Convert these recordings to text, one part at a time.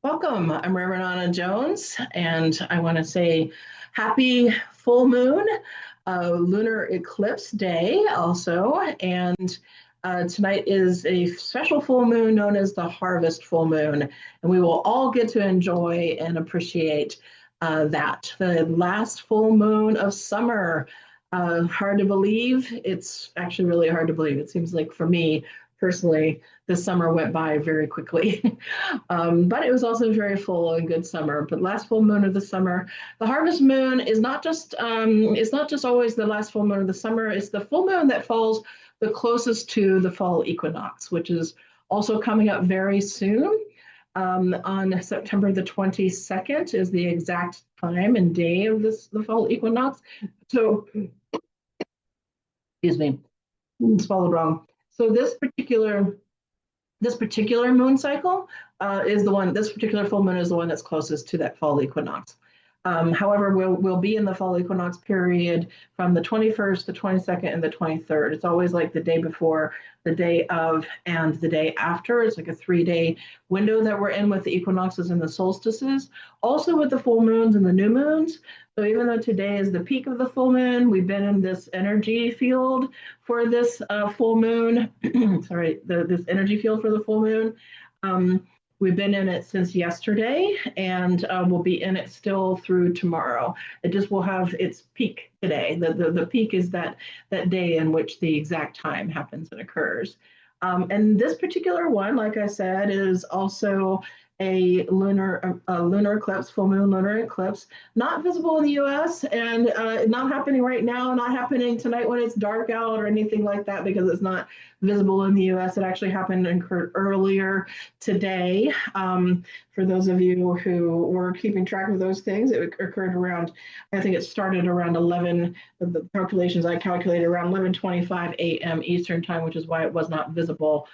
Welcome. I'm Reverend Anna Jones, and I want to say happy full moon, lunar eclipse day also. And tonight is a special full moon known as the harvest full moon, and we will all get to enjoy and appreciate that. The last full moon of summer. Hard to believe. It's actually really hard to believe. It seems like for me personally, this summer went by very quickly. But it was also very full and good summer. But last full moon of the summer, the harvest moon is not just it's not just always the last full moon of the summer. It's the full moon that falls the closest to the fall equinox, which is also coming up very soon. On September the 22nd is the exact time and day of the fall equinox. So, excuse me, swallowed wrong. So this particular moon cycle is the one, this particular full moon is the one that's closest to that fall equinox. However, we'll be in the fall equinox period from the 21st, the 22nd, and the 23rd. It's always like the day before, the day of, and the day after. It's like a 3-day window that we're in with the equinoxes and the solstices, also with the full moons and the new moons. So even though today is the peak of the full moon, we've been in this energy field for this full moon. Sorry, this energy field for the full moon. We've been in it since yesterday, and we'll be in it still through tomorrow. It just will have its peak today. The peak is that day in which the exact time happens and occurs. And this particular one, like I said, is also a lunar eclipse, full moon lunar eclipse, not visible in the U.S. and not happening right now, not happening tonight when it's dark out or anything like that because it's not visible in the U.S. It actually happened and occurred earlier today. For those of you who were keeping track of those things, it occurred around, I think it started around 11, the calculations I calculated around 11:25 a.m. Eastern time, which is why it was not visible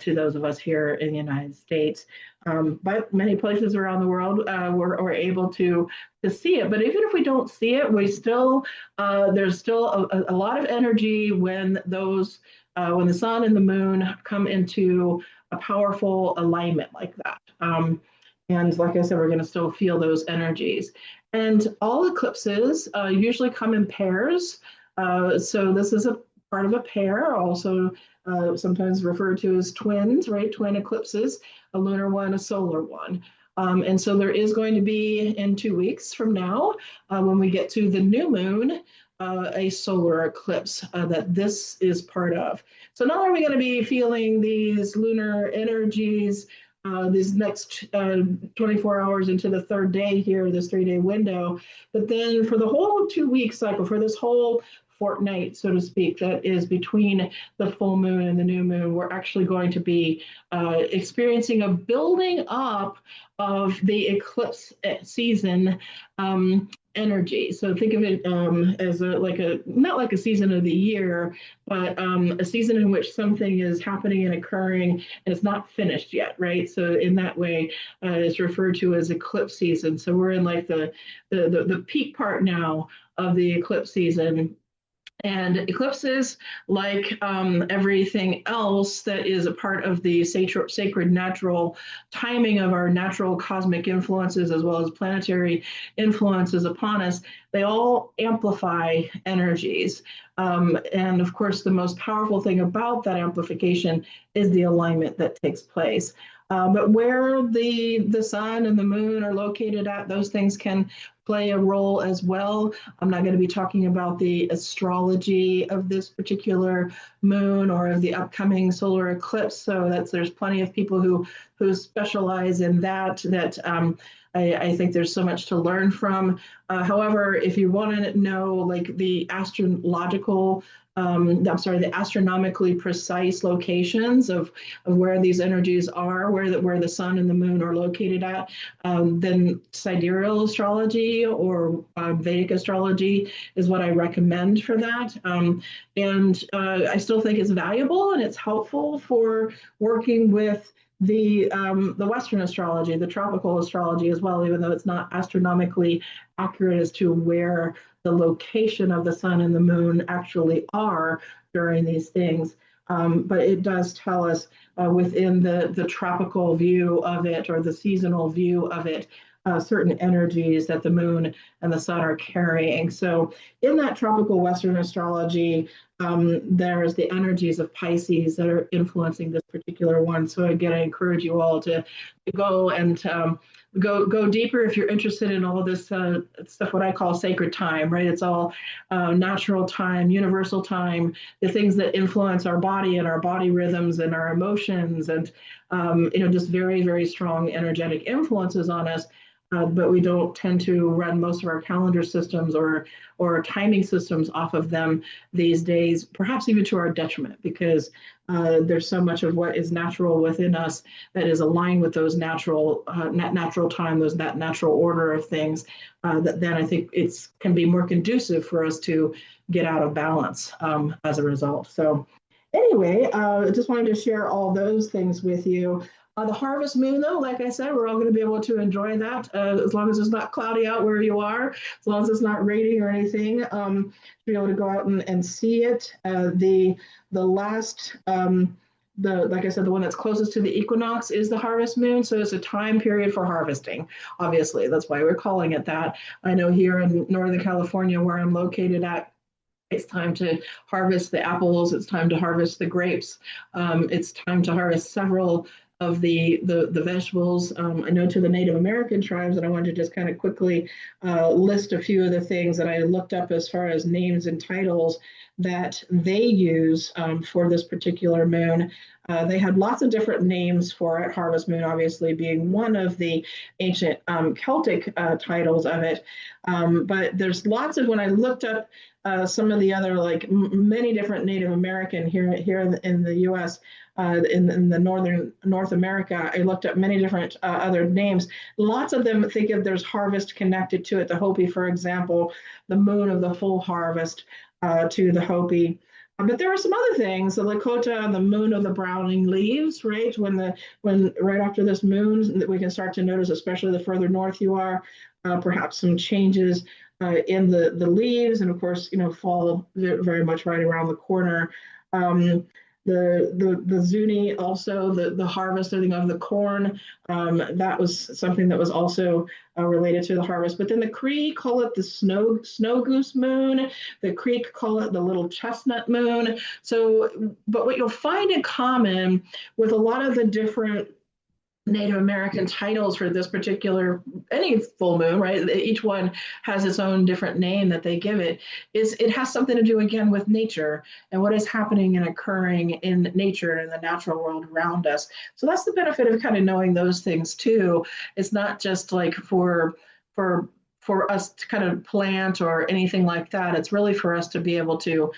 to those of us here in the United States. But many places around the world we're able to see it. But even if we don't see it, we still there's still a lot of energy when those when the sun and the moon come into a powerful alignment like that. And like I said, we're going to still feel those energies. And all eclipses usually come in pairs. So this is a part of a pair, also sometimes referred to as twins, right? Twin eclipses, a lunar one, a solar one. And so there is going to be in 2 weeks from now, when we get to the new moon, a solar eclipse that this is part of. So not only are we going to be feeling these lunar energies these next 24 hours into the third day here, this 3-day window, but then for the whole 2 week cycle, for this whole fortnight, so to speak, that is between the full moon and the new moon, we're actually going to be experiencing a building up of the eclipse season energy. So think of it as not like a season of the year, but a season in which something is happening and occurring and it's not finished yet, right? So in that way, it's referred to as eclipse season. So we're in like the peak part now of the eclipse season. And eclipses, like everything else that is a part of the sacred natural timing of our natural cosmic influences, as well as planetary influences upon us, they all amplify energies. And of course, the most powerful thing about that amplification is the alignment that takes place. But where the sun and the moon are located at, those things can play a role as well. I'm not going to be talking about the astrology of this particular moon or of the upcoming solar eclipse. So there's plenty of people who specialize in that. I think there's so much to learn from. However, if you want to know like the astronomically precise locations of where these energies are, where the sun and the moon are located at, then sidereal astrology or Vedic astrology is what I recommend for that. And I still think it's valuable and it's helpful for working with the Western astrology, the tropical astrology as well, even though it's not astronomically accurate as to where the location of the sun and the moon actually are during these things. but it does tell us within the tropical view of it or the seasonal view of it, certain energies that the moon and the sun are carrying. So, in that tropical Western astrology, there's the energies of Pisces that are influencing this particular one. So, again, I encourage you all to go and go deeper if you're interested in all this stuff, what I call sacred time, right? It's all natural time, universal time, the things that influence our body and our body rhythms and our emotions, and just very, very strong energetic influences on us. But we don't tend to run most of our calendar systems or timing systems off of them these days, perhaps even to our detriment, because there's so much of what is natural within us that is aligned with those natural time, that natural order of things. That then I think it's can be more conducive for us to get out of balance as a result. So anyway, I just wanted to share all those things with you. The harvest moon, though, like I said, we're all going to be able to enjoy that as long as it's not cloudy out where you are, as long as it's not raining or anything, to be able to go out and see it. The last, like I said, the one that's closest to the equinox is the harvest moon. So it's a time period for harvesting. Obviously, that's why we're calling it that. I know here in Northern California, where I'm located at, it's time to harvest the apples. It's time to harvest the grapes. It's time to harvest several of the vegetables. I know to the Native American tribes, and I wanted to just kind of quickly list a few of the things that I looked up as far as names and titles that they use for this particular moon. They had lots of different names for it, harvest moon obviously being one of the ancient Celtic titles of it. But there's lots of, when I looked up some of the other, like many different Native American here in the U.S., in the North America, I looked up many different other names. Lots of them think of there's harvest connected to it. The Hopi, for example, the moon of the full harvest to the Hopi. But there are some other things, the Lakota, the moon of the browning leaves, right? When right after this moon, that we can start to notice, especially the further north you are, perhaps some changes in the leaves, and of course, fall very much right around the corner. The Zuni, also the harvesting of the corn, that was something that was also related to the harvest. But then the Cree call it the snow goose moon. The Creek call it the little chestnut moon. So, but what you'll find in common with a lot of the different Native American titles for this particular, any full moon, right? Each one has its own different name that they give it. Is it has something to do again with nature and what is happening and occurring in nature and in the natural world around us. So that's the benefit of kind of knowing those things too. It's not just like for us to kind of plant or anything like that. It's really for us to be able to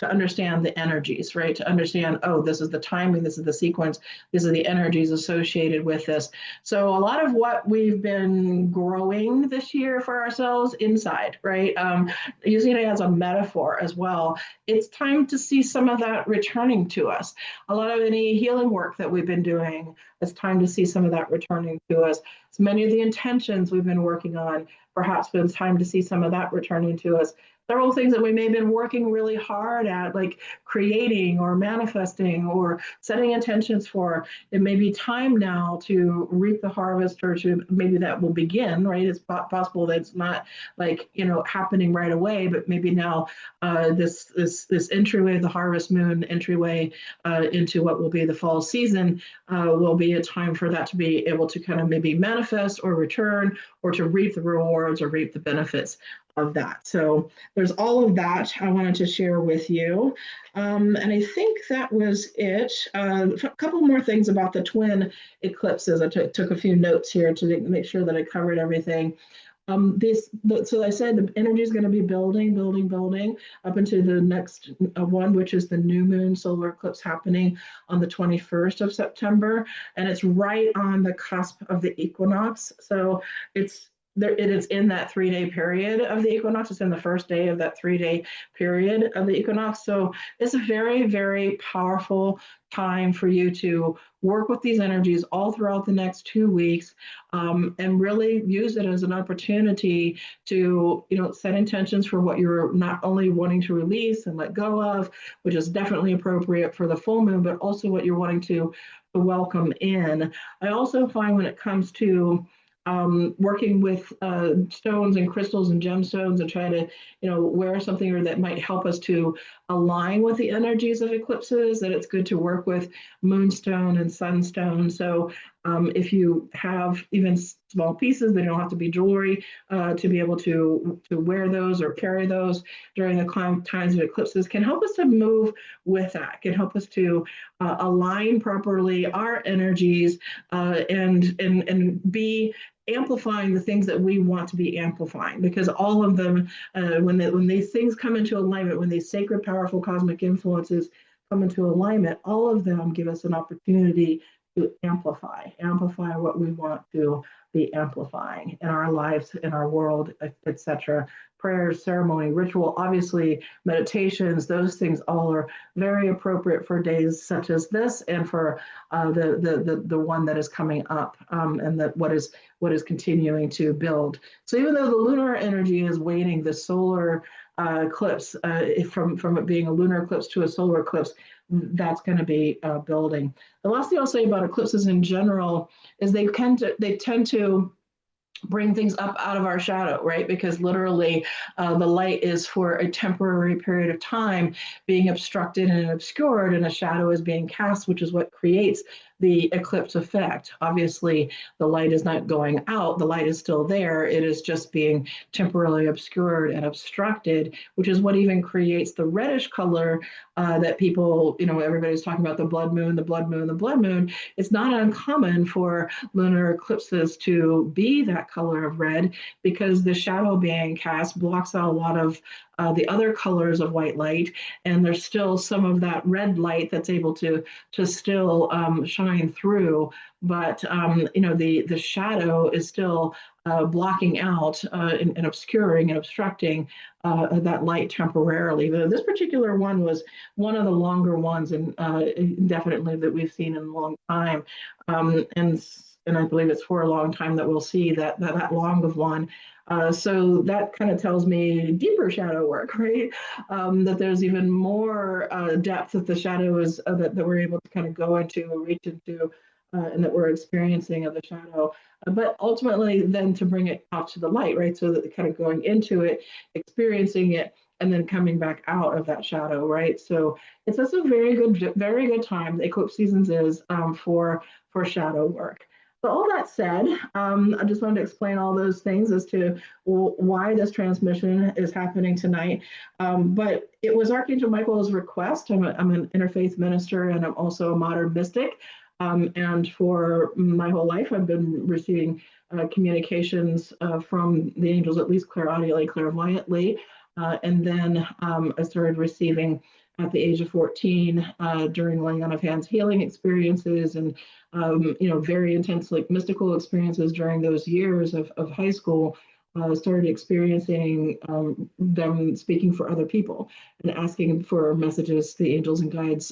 understand the energies, right? To understand, oh, this is the timing, this is the sequence, these are the energies associated with this. So a lot of what we've been growing this year for ourselves inside, right? Using it as a metaphor as well, it's time to see some of that returning to us. A lot of any healing work that we've been doing, it's time to see some of that returning to us. So many of the intentions we've been working on, perhaps it's time to see some of that returning to us. Several things that we may have been working really hard at, like creating or manifesting or setting intentions for. It may be time now to reap the harvest, or to maybe that will begin, right? It's possible that it's not like, happening right away, but maybe now this entryway, the harvest moon entryway into what will be the fall season will be a time for that to be able to kind of maybe manifest or return, or to reap the rewards or reap the benefits of that. So there's all of that I wanted to share with you. And I think that was it. A couple more things about the twin eclipses. I took a few notes here to make sure that I covered everything. So I said the energy is going to be building up into the next one, which is the new moon solar eclipse happening on the 21st of September. And it's right on the cusp of the equinox. So it's it is in that 3-day period of the equinox. It's in the first day of that 3-day period of the equinox. So it's a very, very powerful time for you to work with these energies all throughout the next 2 weeks, and really use it as an opportunity to, set intentions for what you're not only wanting to release and let go of, which is definitely appropriate for the full moon, but also what you're wanting to welcome in. I also find when it comes to working with stones and crystals and gemstones and try to, wear something or that might help us to align with the energies of eclipses, that it's good to work with moonstone and sunstone. So if you have even small pieces, they don't have to be jewelry, to be able to wear those or carry those during the times of eclipses, can help us to move with that, can help us to align properly our energies, and be amplifying the things that we want to be amplifying, because all of them, when these things come into alignment, when these sacred, powerful cosmic influences come into alignment, all of them give us an opportunity to amplify what we want to be amplifying in our lives, in our world, etc. Prayers, ceremony, ritual, obviously meditations, those things all are very appropriate for days such as this, and for the one that is coming up, and that what is continuing to build. So even though the lunar energy is waning, the solar eclipse, from it being a lunar eclipse to a solar eclipse, that's going to be building. The last thing I'll say about eclipses in general is they tend to bring things up out of our shadow, right? Because literally the light is for a temporary period of time being obstructed and obscured, and a shadow is being cast, which is what creates the eclipse effect. Obviously, the light is not going out, the light is still there. It is just being temporarily obscured and obstructed, which is what even creates the reddish color that people, everybody's talking about the blood moon, the blood moon, the blood moon. It's not uncommon for lunar eclipses to be that color of red, because the shadow being cast blocks out a lot of the other colors of white light, and there's still some of that red light that's able to still shine through, but the shadow is still blocking out, and obscuring and obstructing that light temporarily. But this particular one was one of the longer ones, and definitely that we've seen in a long time, and I believe it's for a long time that we'll see that long of one. So that kind of tells me deeper shadow work, right? That there's even more depth that the shadow is, that we're able to kind of go into, reach into, and that we're experiencing of the shadow. But ultimately, then to bring it out to the light, right? So that kind of going into it, experiencing it, and then coming back out of that shadow, right? So it's just a very good time. The eclipse seasons is for shadow work. So all that said, I just wanted to explain all those things as to why this transmission is happening tonight. But it was Archangel Michael's request. I'm an interfaith minister, and I'm also a modern mystic. And for my whole life, I've been receiving communications from the angels, at least clairaudiently, clairvoyantly. And then I started receiving at the age of 14 during laying on of hands healing experiences, and very intense mystical experiences during those years of high school. Started experiencing them speaking for other people and asking for messages, the angels and guides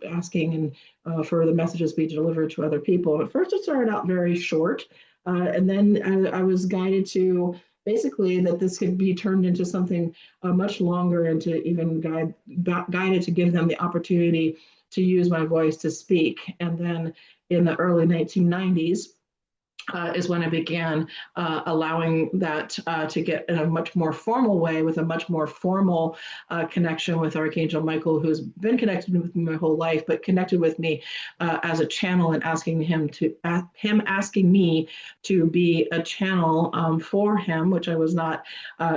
asking and for the messages be delivered to other people. At first, it started out very short, and then I was guided to basically that this could be turned into something much longer, and to even guided to give them the opportunity to use my voice to speak. And then in the early 1990s, is when I began allowing that to get in a much more formal way, with a much more formal connection with Archangel Michael, who's been connected with me my whole life, but connected with me as a channel, and asking him asking me to be a channel for him, which I was not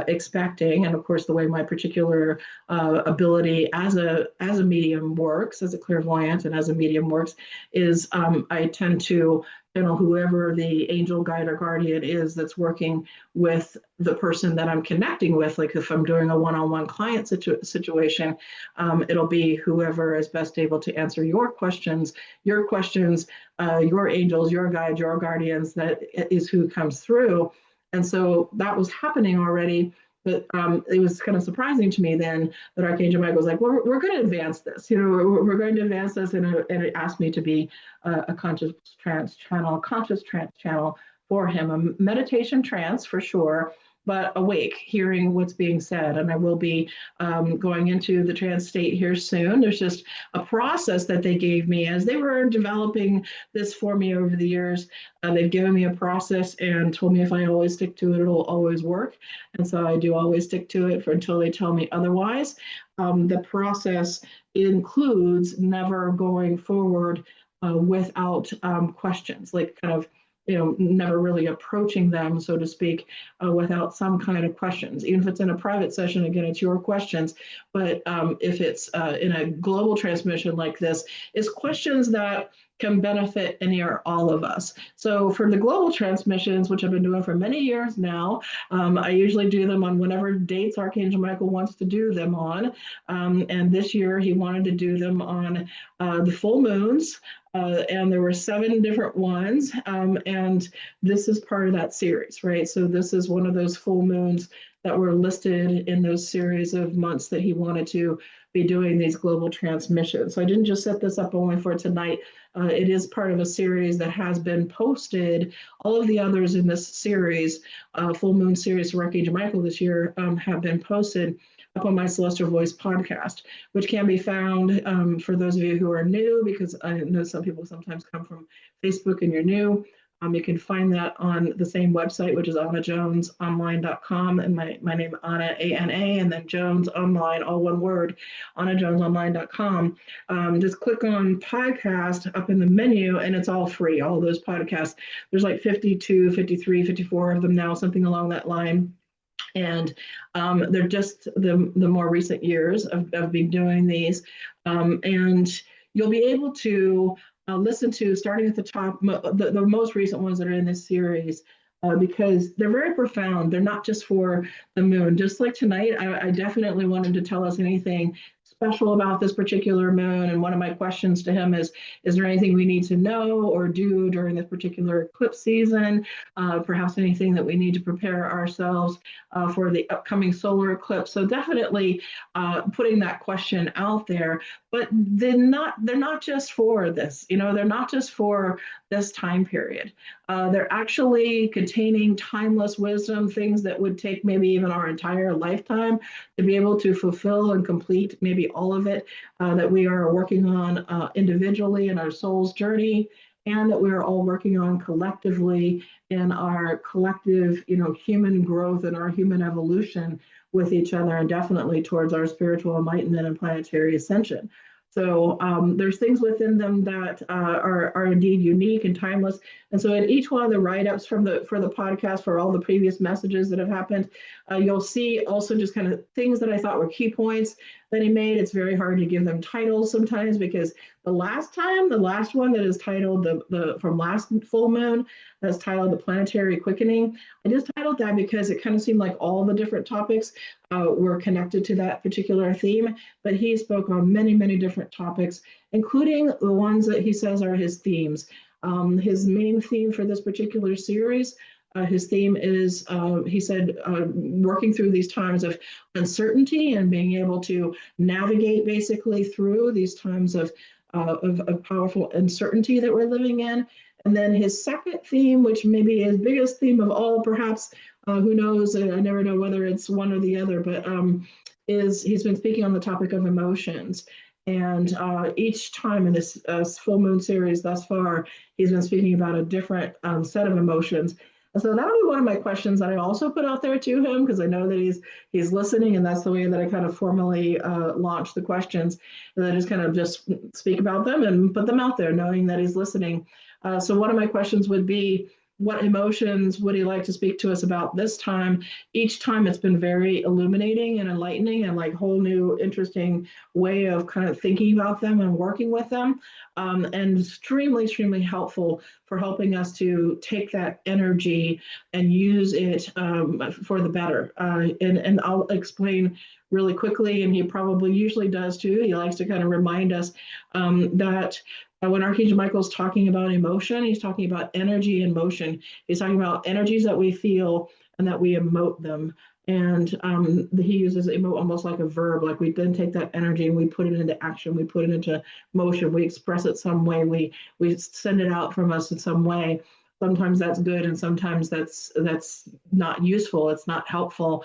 expecting. And of course, the way my particular ability as a medium works, as a clairvoyant and as a medium works, is I tend to whoever the angel guide or guardian is that's working with the person that I'm connecting with. Like if I'm doing a one-on-one client situation, it'll be whoever is best able to answer your questions, your angels, your guides, your guardians, that is who comes through. And so that was happening already. But it was kind of surprising to me then that Archangel Michael was like, well, we're going to advance this. We're going to advance this. And it asked me to be a conscious trance channel for him, a meditation trance for sure, but awake, hearing what's being said. And I will be going into the trance state here soon. There's just a process that they gave me as they were developing this for me over the years. They've given me a process and told me if I always stick to it, it'll always work. And so I do always stick to it until they tell me otherwise. The process includes never going forward without questions, like kind of never really approaching them, so to speak, without some kind of questions. Even if it's in a private session, again, it's your questions. But if it's in a global transmission like this, it's questions that can benefit any or all of us. So for the global transmissions, which I've been doing for many years now, I usually do them on whatever dates Archangel Michael wants to do them on. And this year he wanted to do them on the full moons. And there were 7 different ones. And this is part of that series, right? So this is one of those full moons that were listed in those series of months that he wanted to be doing these global transmissions. So I didn't just set this up only for tonight. It is part of a series that has been posted. All of the others in this series, full moon series for Archangel Michael this year, have been posted up on my Celestial Voice podcast, which can be found for those of you who are new, because I know some people sometimes come from Facebook and you're new. You can find that on the same website, which is AnnaJonesOnline.com, and my name Anna, A-N-A, and then Jones Online, all one word, AnnaJonesOnline.com. Just click on podcast up in the menu, and it's all free, all of those podcasts. There's like 52, 53, 54 of them now, something along that line. And they're just the more recent years of been doing these. And you'll be able to listen to, starting at the top, the most recent ones that are in this series, because they're very profound. They're not just for the moon. Just like tonight, I definitely want him to tell us anything special about this particular moon. And one of my questions to him is there anything we need to know or do during this particular eclipse season? Perhaps anything that we need to prepare ourselves for the upcoming solar eclipse. So definitely putting that question out there. But they're not just for this, they're not just for this time period. They're actually containing timeless wisdom, things that would take maybe even our entire lifetime to be able to fulfill and complete, maybe all of it, that we are working on individually in our soul's journey, and that we are all working on collectively in our collective, human growth and our human evolution with each other, and definitely towards our spiritual enlightenment and planetary ascension. So there's things within them that are indeed unique and timeless. And so in each one of the write-ups for the podcast, for all the previous messages that have happened, you'll see also just kind of things that I thought were key points that he made. It's very hard to give them titles sometimes, because the last one that is titled the from last full moon, that's titled The Planetary Quickening. I just titled that because it kind of seemed like all the different topics were connected to that particular theme, but he spoke on many, many different topics, including the ones that he says are his themes. His main theme for this particular series, his theme is, he said, working through these times of uncertainty and being able to navigate basically through these times of powerful uncertainty that we're living in. And then his second theme, which may be his biggest theme of all, perhaps, who knows, I never know whether it's one or the other, but he's been speaking on the topic of emotions. And each time in this full moon series thus far, he's been speaking about a different set of emotions. And so that'll be one of my questions that I also put out there to him, because I know that he's listening, and that's the way that I kind of formally launch the questions. And I just kind of just speak about them and put them out there, knowing that he's listening. So one of my questions would be, what emotions would he like to speak to us about this time? Each time it's been very illuminating and enlightening, and like whole new interesting way of kind of thinking about them and working with them, and extremely, extremely helpful for helping us to take that energy and use it for the better. And I'll explain really quickly, and he probably usually does too. He likes to kind of remind us that when Archangel Michael is talking about emotion, he's talking about energy and motion. He's talking about energies that we feel and that we emote them. And he uses emote almost like a verb, like we then take that energy and we put it into action, we put it into motion, we express it some way, we send it out from us in some way. Sometimes that's good, and sometimes that's not useful. It's not helpful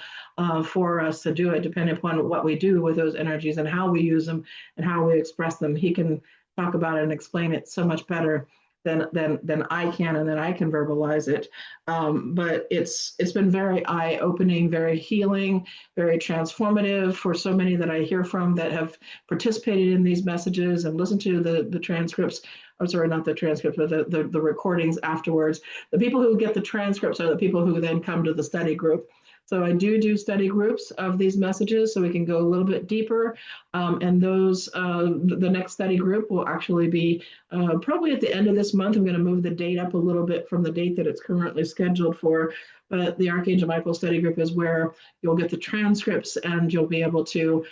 for us to do it, depending upon what we do with those energies and how we use them and how we express them. He can talk about it and explain it so much better than I can, and then I can verbalize it. But it's been very eye opening, very healing, very transformative for so many that I hear from that have participated in these messages and listened to the transcripts. I'm sorry, not the transcripts, but the recordings afterwards. The people who get the transcripts are the people who then come to the study group. So I do study groups of these messages so we can go a little bit deeper. And the next study group will actually be probably at the end of this month. I'm going to move the date up a little bit from the date that it's currently scheduled for. But the Archangel Michael study group is where you'll get the transcripts and you'll be able to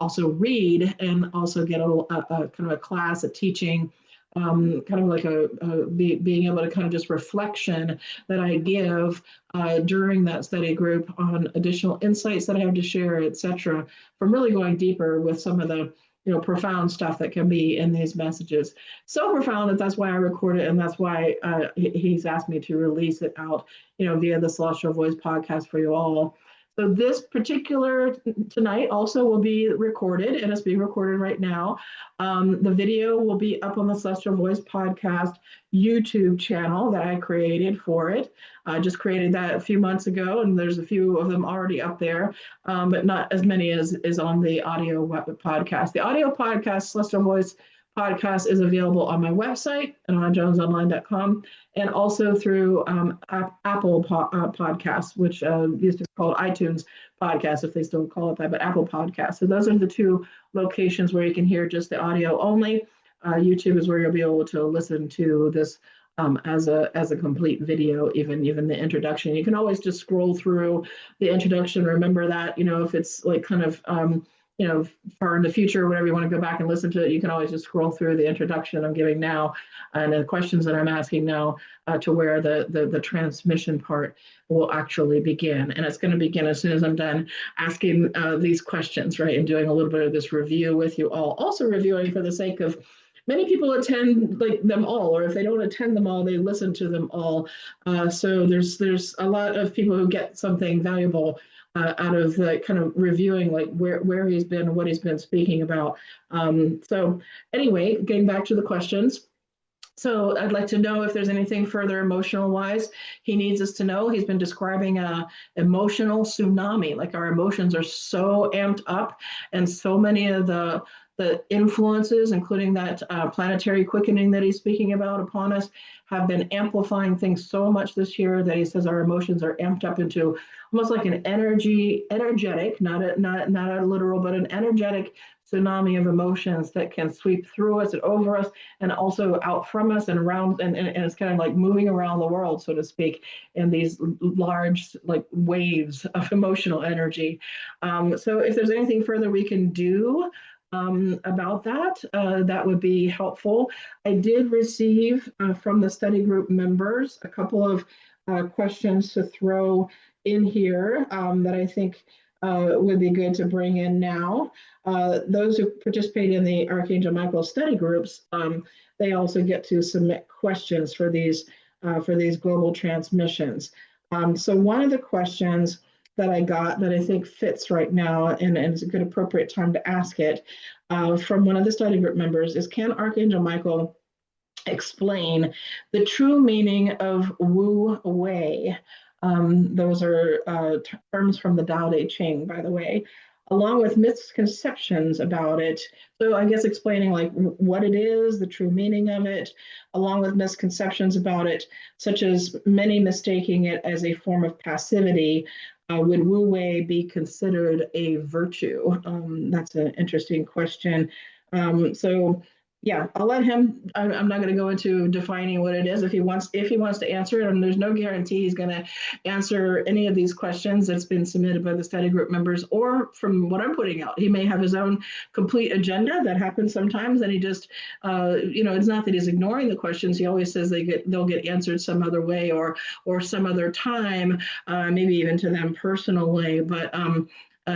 also read and also get a kind of a class, a teaching, kind of like being able to kind of just reflection that I give during that study group on additional insights that I have to share, etc. From really going deeper with some of the profound stuff that can be in these messages. So profound that that's why I record it, and that's why he's asked me to release it out, via the Celestial Voice podcast for you all. So this particular tonight also will be recorded, and it's being recorded right now. The video will be up on the Celestial Voice podcast YouTube channel that I created for it. I just created that a few months ago, and there's a few of them already up there, but not as many as is on the audio podcast. The audio podcast, Celestial Voice podcast, is available on my website and on jonesonline.com, and also through Apple Podcasts, which used to be called iTunes Podcast, if they still call it that, but Apple Podcasts. So those are the two locations where you can hear just the audio only. YouTube is where you'll be able to listen to this as a complete video, even the introduction. You can always just scroll through the introduction. Remember that, if it's like kind of far in the future, or whatever, you want to go back and listen to it, you can always just scroll through the introduction I'm giving now and the questions that I'm asking now to where the transmission part will actually begin. And it's going to begin as soon as I'm done asking these questions, right? And doing a little bit of this review with you all. Also reviewing for the sake of many people attend like them all, or if they don't attend them all, they listen to them all. So there's a lot of people who get something valuable out of the kind of reviewing like where he's been, what he's been speaking about. So anyway, getting back to the questions. So I'd like to know if there's anything further emotional wise he needs us to know. He's been describing a emotional tsunami, like our emotions are so amped up, and so many of the influences, including that planetary quickening that he's speaking about upon us, have been amplifying things so much this year that he says our emotions are amped up into almost like an energetic, not a literal, but an energetic tsunami of emotions that can sweep through us and over us and also out from us and around, and it's kind of like moving around the world, so to speak, in these large like waves of emotional energy. So if there's anything further we can do about that, that would be helpful. I did receive from the study group members a couple of questions to throw in here that I think would be good to bring in now. Those who participate in the Archangel Michael study groups, they also get to submit questions for these global transmissions. So one of the questions that I got that I think fits right now, and is a good appropriate time to ask it, from one of the study group members is, can Archangel Michael explain the true meaning of Wu-Wei? Those are terms from the Tao Te Ching, by the way, along with misconceptions about it. So I guess explaining like what it is, the true meaning of it, along with misconceptions about it, such as many mistaking it as a form of passivity. Would Wu-Wei be considered a virtue? That's an interesting question. So Yeah, I'll let him. I'm not going to go into defining what it is. If he wants to answer it, and there's no guarantee he's going to answer any of these questions that's been submitted by the study group members or from what I'm putting out. He may have his own complete agenda. That happens sometimes, and he just, it's not that he's ignoring the questions. He always says they'll get answered some other way or some other time, maybe even to them personally. But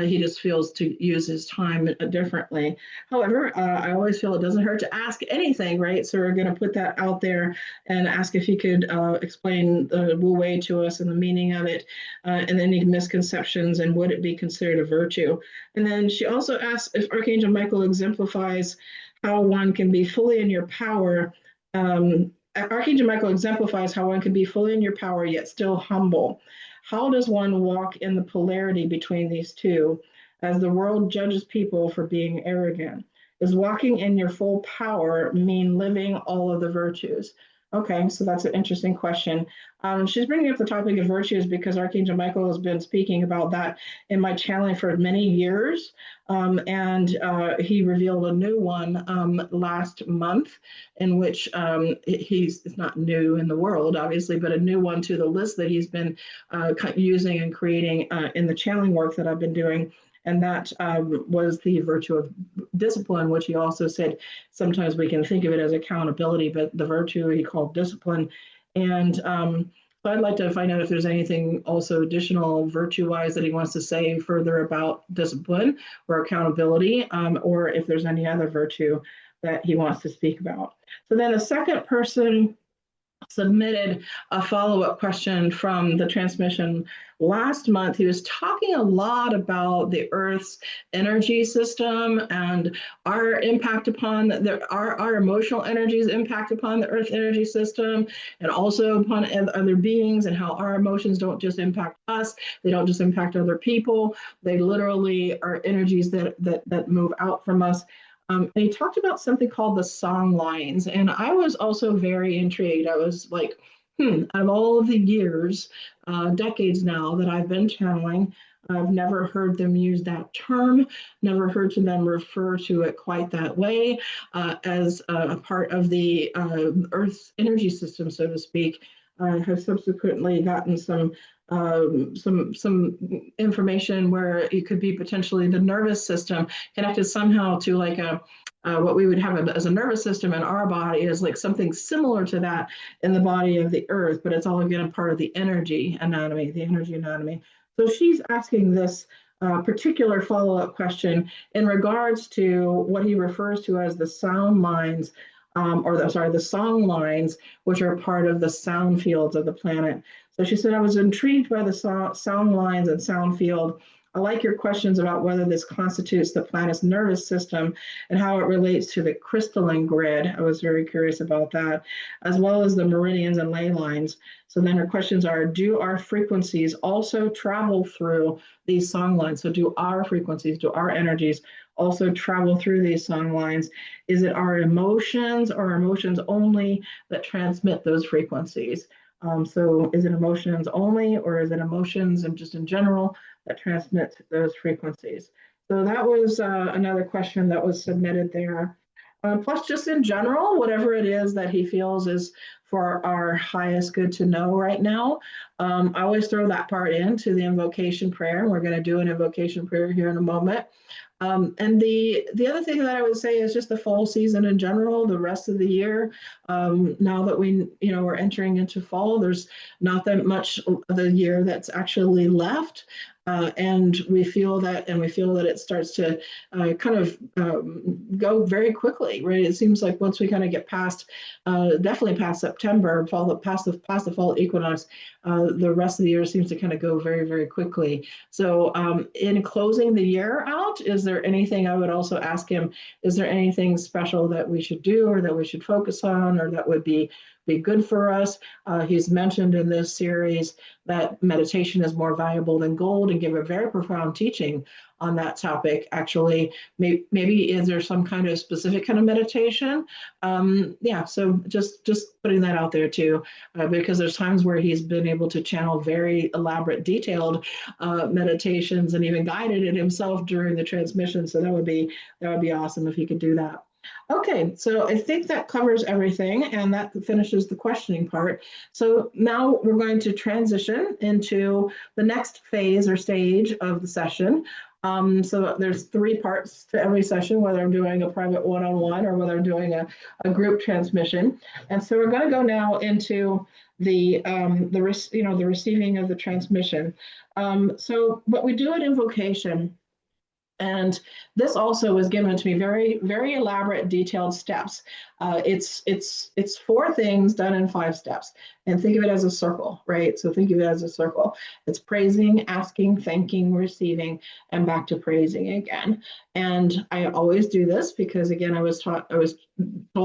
he just feels to use his time differently. However, I always feel it doesn't hurt to ask anything, right? So we're going to put that out there and ask if he could explain the Wu-Wei to us and the meaning of it, and any misconceptions, and would it be considered a virtue? And then she also asks if Archangel Michael exemplifies how one can be fully in your power. Archangel Michael exemplifies how one can be fully in your power yet still humble. How does one walk in the polarity between these two as the world judges people for being arrogant? Does walking in your full power mean living all of the virtues? Okay, so that's an interesting question. She's bringing up the topic of virtues because Archangel Michael has been speaking about that in my channeling for many years. And he revealed a new one last month, in which he's it's not new in the world, obviously, but a new one to the list that he's been using and creating in the channeling work that I've been doing. And that was the virtue of discipline, which he also said sometimes we can think of it as accountability, but the virtue he called discipline. And so I'd like to find out if there's anything also additional virtue-wise that he wants to say further about discipline or accountability, or if there's any other virtue that he wants to speak about. So then the second person submitted a follow-up question from the transmission last month. He was talking a lot about the Earth's energy system and our impact upon our emotional energies impact upon the Earth energy system, and also upon other beings, and how our emotions don't just impact us, they don't just impact other people, they literally are energies that move out from us. And he talked about something called the song lines. And I was also very intrigued. I was like, out of all of the years, decades now that I've been channeling, I've never heard them use that term, never heard them refer to it quite that way, as a part of the Earth's energy system, so to speak. I have subsequently gotten some information where it could be potentially the nervous system connected somehow to like what we would have as a nervous system in our body is like something similar to that in the body of the Earth, but it's all again a part of the energy anatomy, the energy anatomy. So she's asking this particular follow-up question in regards to what he refers to as the sound lines, the song lines, which are part of the sound fields of the planet. So she said, I was intrigued by the sound lines and sound field. I like your questions about whether this constitutes the planet's nervous system and how it relates to the crystalline grid. I was very curious about that, as well as the meridians and ley lines. So then her questions are, do our frequencies also travel through these song lines? So do our frequencies, do our energies also travel through these song lines? Is it our emotions or emotions only that transmit those frequencies? So is it emotions only, or is it emotions and just in general that transmit those frequencies? So that was another question that was submitted there. Plus, just in general, whatever it is that he feels is for our highest good to know right now. I always throw that part into the invocation prayer. We're going to do an invocation prayer here in a moment. And the other thing that I would say is just the fall season in general, the rest of the year. Now that we're entering into fall, there's not that much of the year that's actually left. And we feel that it starts to kind of go very quickly, right? It seems like once we kind of get definitely past September, past the fall equinox, the rest of the year seems to kind of go very, very quickly. So in closing the year out, is there anything, I would also ask him, is there anything special that we should do or that we should focus on or that would be good for us? He's mentioned in this series that meditation is more valuable than gold and give a very profound teaching on that topic. Actually, maybe is there some kind of specific kind of meditation? So just putting that out there too, because there's times where he's been able to channel very elaborate, detailed meditations and even guided it himself during the transmission. So that would be awesome if he could do that. Okay, so I think that covers everything, and that finishes the questioning part. So now we're going to transition into the next phase or stage of the session. So there's three parts to every session, whether I'm doing a private one-on-one or whether I'm doing a group transmission. And so we're going to go now into the receiving of the transmission. So what we do at invocation. And this also was given to me very, very elaborate, detailed steps. It's four things done in 5 steps, and think of it as a circle, right? So think of it as a circle. It's praising, asking, thanking, receiving, and back to praising again. And I always do this because, again, I was told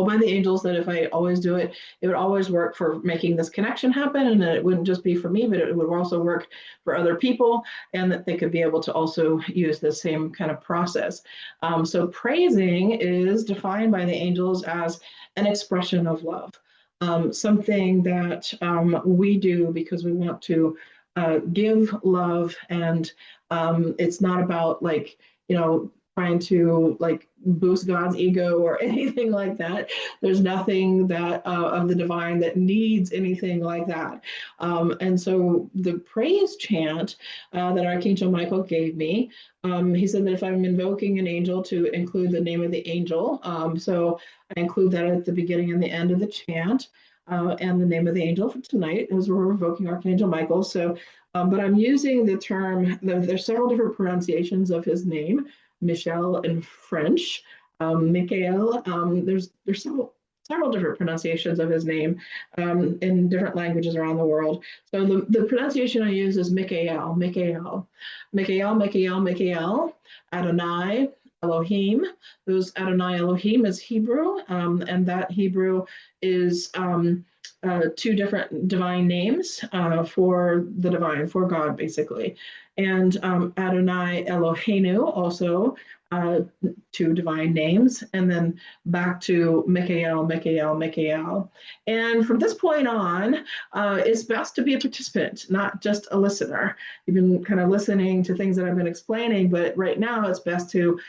by the angels that if I always do it, it would always work for making this connection happen, and that it wouldn't just be for me, but it would also work for other people, and that they could be able to also use the same kind of process. So praising is defined by the angels as an expression of love, something that we do because we want to give love, and it's not about like, trying to like boost God's ego or anything like that. There's nothing that of the divine that needs anything like that. And so the praise chant that Archangel Michael gave me, he said that if I'm invoking an angel, to include the name of the angel. So I include that at the beginning and the end of the chant. And the name of the angel for tonight is we're invoking Archangel Michael. So, but I'm using the term, there's several different pronunciations of his name. Michel in French, Michael. There's several different pronunciations of his name in different languages around the world. So the pronunciation I use is Michael, Michael, Michael, Michael, Michael, Adonai, Elohim. Those Adonai Elohim is Hebrew, and that Hebrew is two different divine names for the divine, for God, basically. And Adonai Eloheinu, also two divine names, and then back to Michael, Michael, Michael. And from this point on, it's best to be a participant, not just a listener. You've been kind of listening to things that I've been explaining, but right now it's best to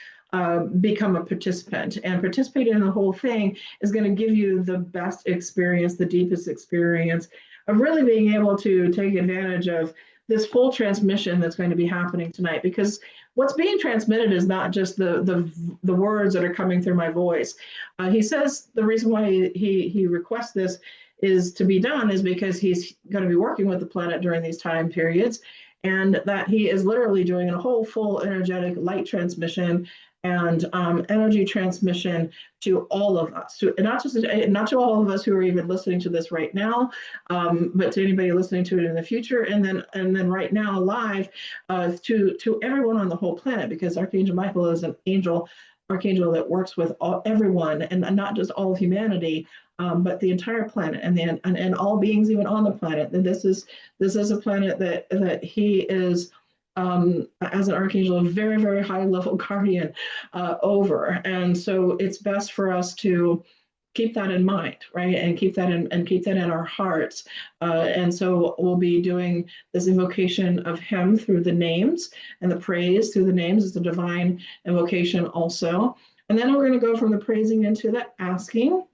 become a participant, and participating in the whole thing is going to give you the best experience, the deepest experience of really being able to take advantage of this full transmission that's going to be happening tonight, because what's being transmitted is not just the words that are coming through my voice. He says the reason why he requests this is to be done is because he's going to be working with the planet during these time periods, and that he is literally doing a whole full energetic light transmission and energy transmission to all of us, not to all of us who are even listening to this right now, but to anybody listening to it in the future, and then right now live to everyone on the whole planet, because Archangel Michael is an archangel that works with everyone, and not just all of humanity, but the entire planet, and all beings even on the planet. And this is a planet that he is, as an archangel, a very, very high level guardian over. And so it's best for us to keep that in mind, right? And keep that in our hearts. And so we'll be doing this invocation of him through the names, and the praise through the names is the divine invocation also. And then we're going to go from the praising into the asking.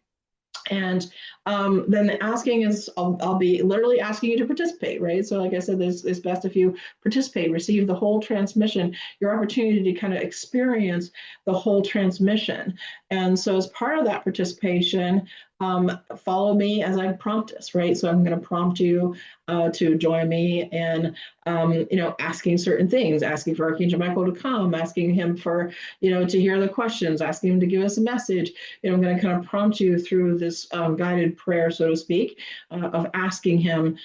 And then the asking is, I'll be literally asking you to participate, right? So like I said, it's best if you participate, receive the whole transmission, your opportunity to kind of experience the whole transmission. And so as part of that participation, follow me as I prompt us, right? So I'm going to prompt you to join me in, asking certain things, asking for Archangel Michael to come, asking him for, to hear the questions, asking him to give us a message. I'm going to kind of prompt you through this guided prayer, so to speak, of asking him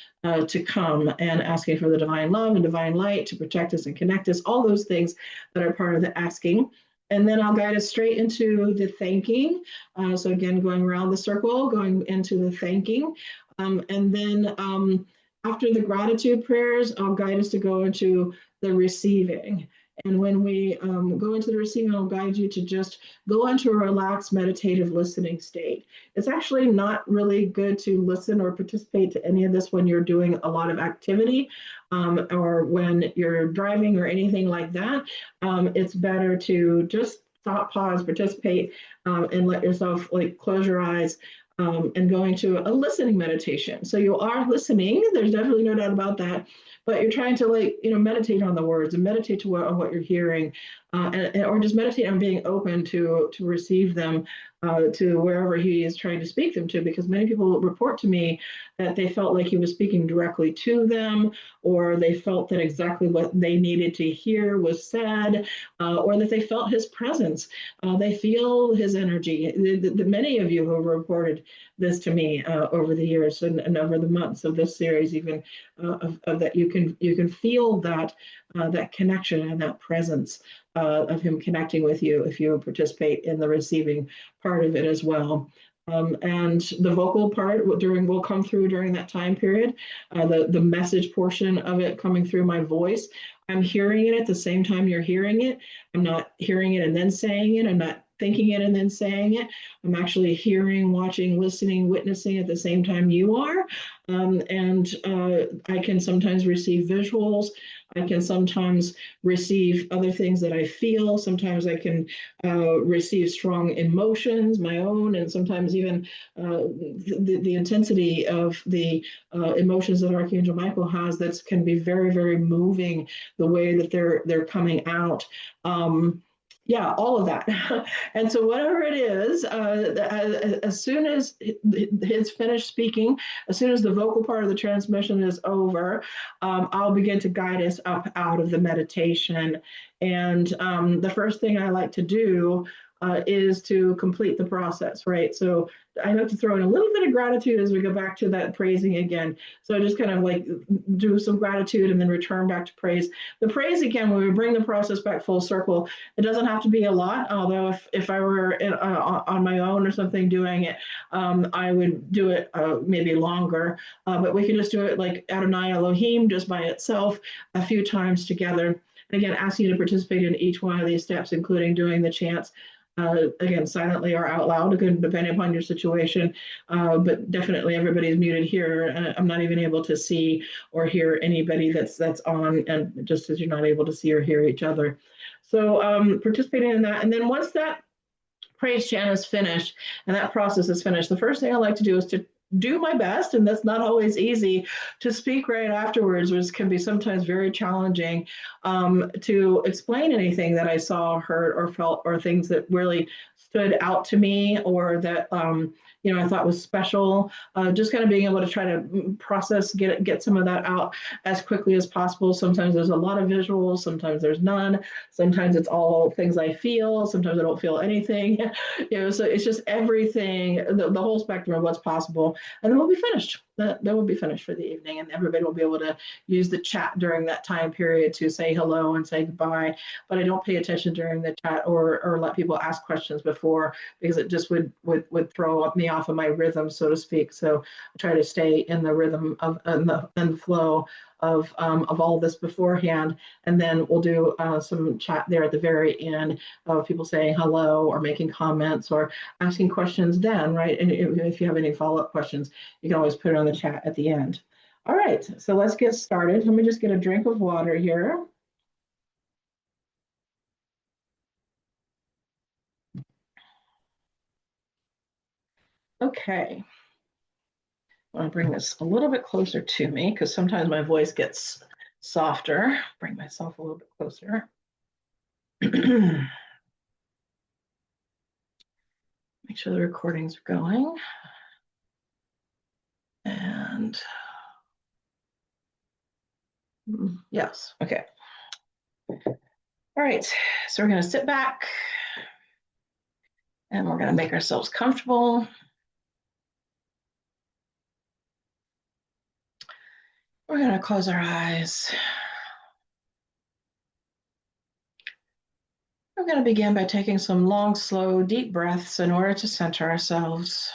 to come, and asking for the divine love and divine light to protect us and connect us, all those things that are part of the asking. And then I'll guide us straight into the thanking. So again, going around the circle, going into the thanking. And then after the gratitude prayers, I'll guide us to go into the receiving. And when we go into the receiving, I'll guide you to just go into a relaxed, meditative listening state. It's actually not really good to listen or participate to any of this when you're doing a lot of activity, or when you're driving or anything like that. It's better to just stop, pause, participate, and let yourself like close your eyes and go into a listening meditation. So you are listening. There's definitely no doubt about that. But you're trying to like meditate on the words and meditate on what you're hearing, or just meditate on being open to receive them to wherever he is trying to speak them to. Because many people report to me that they felt like he was speaking directly to them, or they felt that exactly what they needed to hear was said, or that they felt his presence. They feel his energy. Many of you who have reported this to me over the years and over the months of this series, even of that you can feel that that connection and that presence of him connecting with you if you participate in the receiving part of it as well. And the vocal part will come through during that time period. The message portion of it coming through my voice. I'm hearing it at the same time you're hearing it. I'm not hearing it and then saying it. I'm not thinking it and then saying it. I'm actually hearing, watching, listening, witnessing at the same time you are. And I can sometimes receive visuals. I can sometimes receive other things that I feel. Sometimes I can receive strong emotions, my own, and sometimes even the intensity of the emotions that Archangel Michael has that can be very, very moving, the way that they're coming out. Yeah, all of that. And so whatever it is, as soon as it's finished speaking, as soon as the vocal part of the transmission is over, I'll begin to guide us up out of the meditation. And the first thing I like to do is to complete the process, right? So I like to throw in a little bit of gratitude as we go back to that praising again. So I just kind of like do some gratitude and then return back to praise. The praise again, when we bring the process back full circle, it doesn't have to be a lot. Although if I were on my own or something doing it, I would do it maybe longer. But we can just do it like Adonai Elohim just by itself a few times together. And again, ask you to participate in each one of these steps, including doing the chants. Again, silently or out loud, depending upon your situation. But definitely everybody's muted here. I'm not even able to see or hear anybody that's on, and just as you're not able to see or hear each other. So participating in that. And then once that praise chant is finished and that process is finished, the first thing I like to do is to do my best, and that's not always easy, to speak right afterwards, which can be sometimes very challenging, to explain anything that I saw, heard, or felt, or things that really stood out to me, or that I thought was special. Just kind of being able to try to process, get some of that out as quickly as possible. Sometimes there's a lot of visuals, sometimes there's none. Sometimes it's all things I feel. Sometimes I don't feel anything. So it's just everything, the whole spectrum of what's possible. And then we'll be finished. Then we'll be finished for the evening, and everybody will be able to use the chat during that time period to say hello and say goodbye. But I don't pay attention during the chat or let people ask questions before, because it just would throw me off of my rhythm, so to speak. So I try to stay in the rhythm of and the flow of all this beforehand, and then we'll do some chat there at the very end of people saying hello or making comments or asking questions then, right? And if you have any follow-up questions, you can always put it on the chat at the end. All right, so let's get started. Let me just get a drink of water here. Okay. I want to bring this a little bit closer to me because sometimes my voice gets softer. Bring myself a little bit closer. Make sure the recordings are going. And yes, okay. All right, so we're going to sit back and we're going to make ourselves comfortable. We're going to close our eyes. We're going to begin by taking some long, slow, deep breaths in order to center ourselves.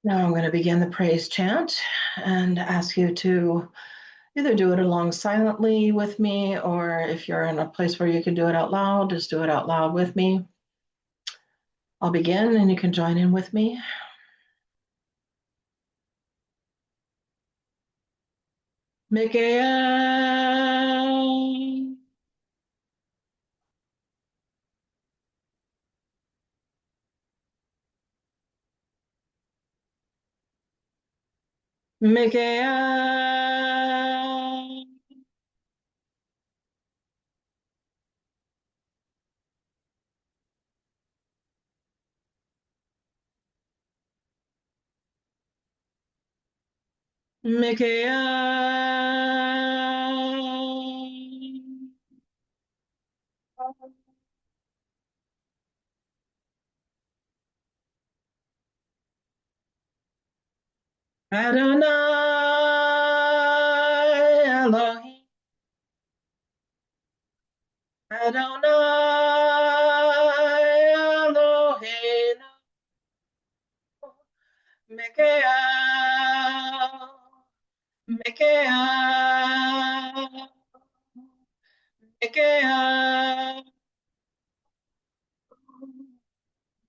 Now I'm going to begin the praise chant and ask you to either do it along silently with me, or if you're in a place where you can do it out loud, just do it out loud with me. I'll begin and you can join in with me. Michael, Michael, Michael. Adonai Elohim, Adonai Elohim, Mikael, Mikael, Mikael,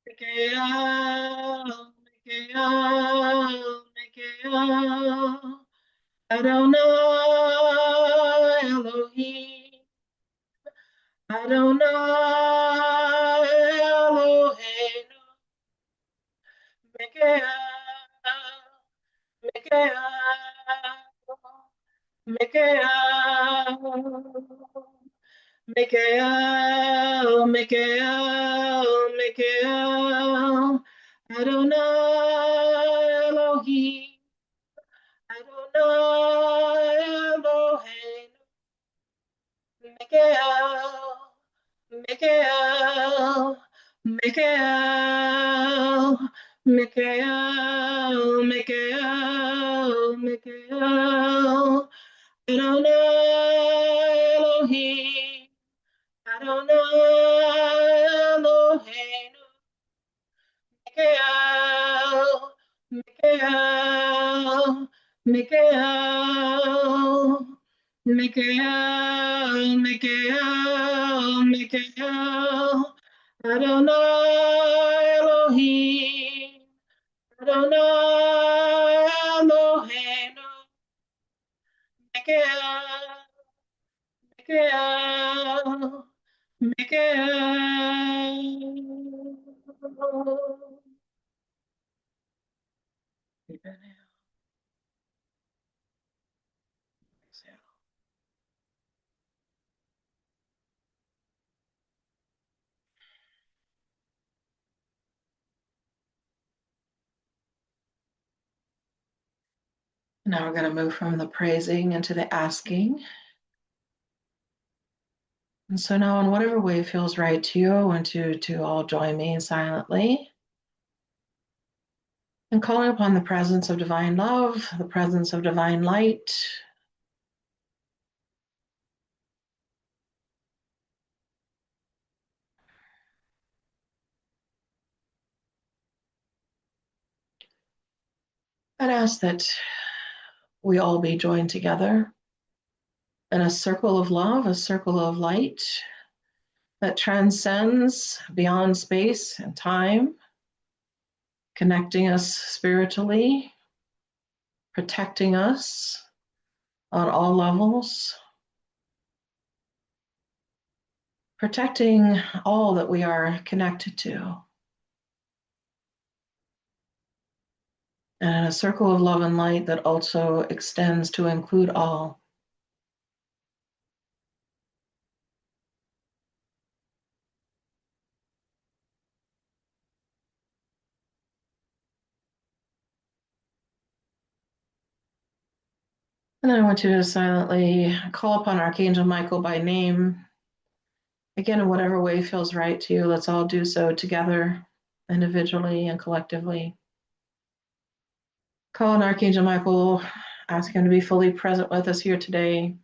Mikael, Mikael, Mikael, Adonai Elohim, Adonai Elohim, Mikael, Mikael, Mikael, Mikael, Mikael, Mikael, Adonai Elohim, Adonai Elohim, Mikael, Mikael, Mikael, Mikael, Mikael, Mikael, Adonai Elohim, Adonai Elohim, Mikael, Mikael, Mikael, Mikael, Mikael, Mikael, Adonai Elohim, Adonai Elohim, Mikael, Mikael, Mikael. Now we're going to move from the praising into the asking. And so now, in whatever way feels right to you, I want you to all join me silently and calling upon the presence of divine love, the presence of divine light. I'd ask that we all be joined together in a circle of love, a circle of light that transcends beyond space and time, connecting us spiritually, protecting us on all levels, protecting all that we are connected to. And a circle of love and light that also extends to include all. And then I want you to silently call upon Archangel Michael by name. Again, in whatever way feels right to you, let's all do so together, individually and collectively. Call on Archangel Michael, ask him to be fully present with us here today.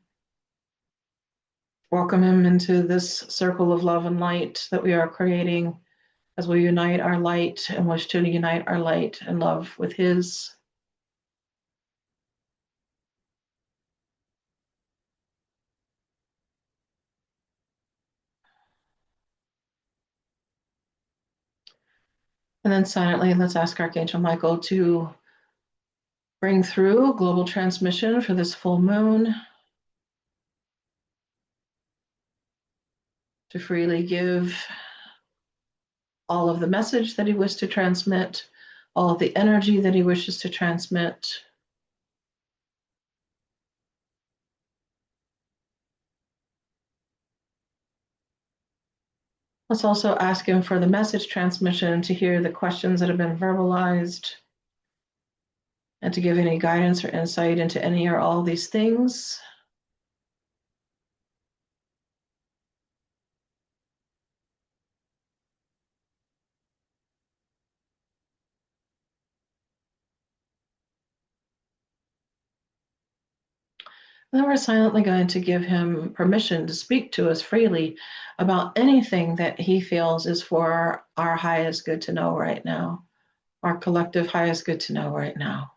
Welcome him into this circle of love and light that we are creating as we unite our light and wish to unite our light and love with his. And then silently, let's ask Archangel Michael to bring through global transmission for this full moon, to freely give all of the message that he wishes to transmit, all of the energy that he wishes to transmit. Let's also ask him for the message transmission, to hear the questions that have been verbalized, and to give any guidance or insight into any or all of these things. Then we're silently going to give him permission to speak to us freely about anything that he feels is for our highest good to know right now, our collective highest good to know right now.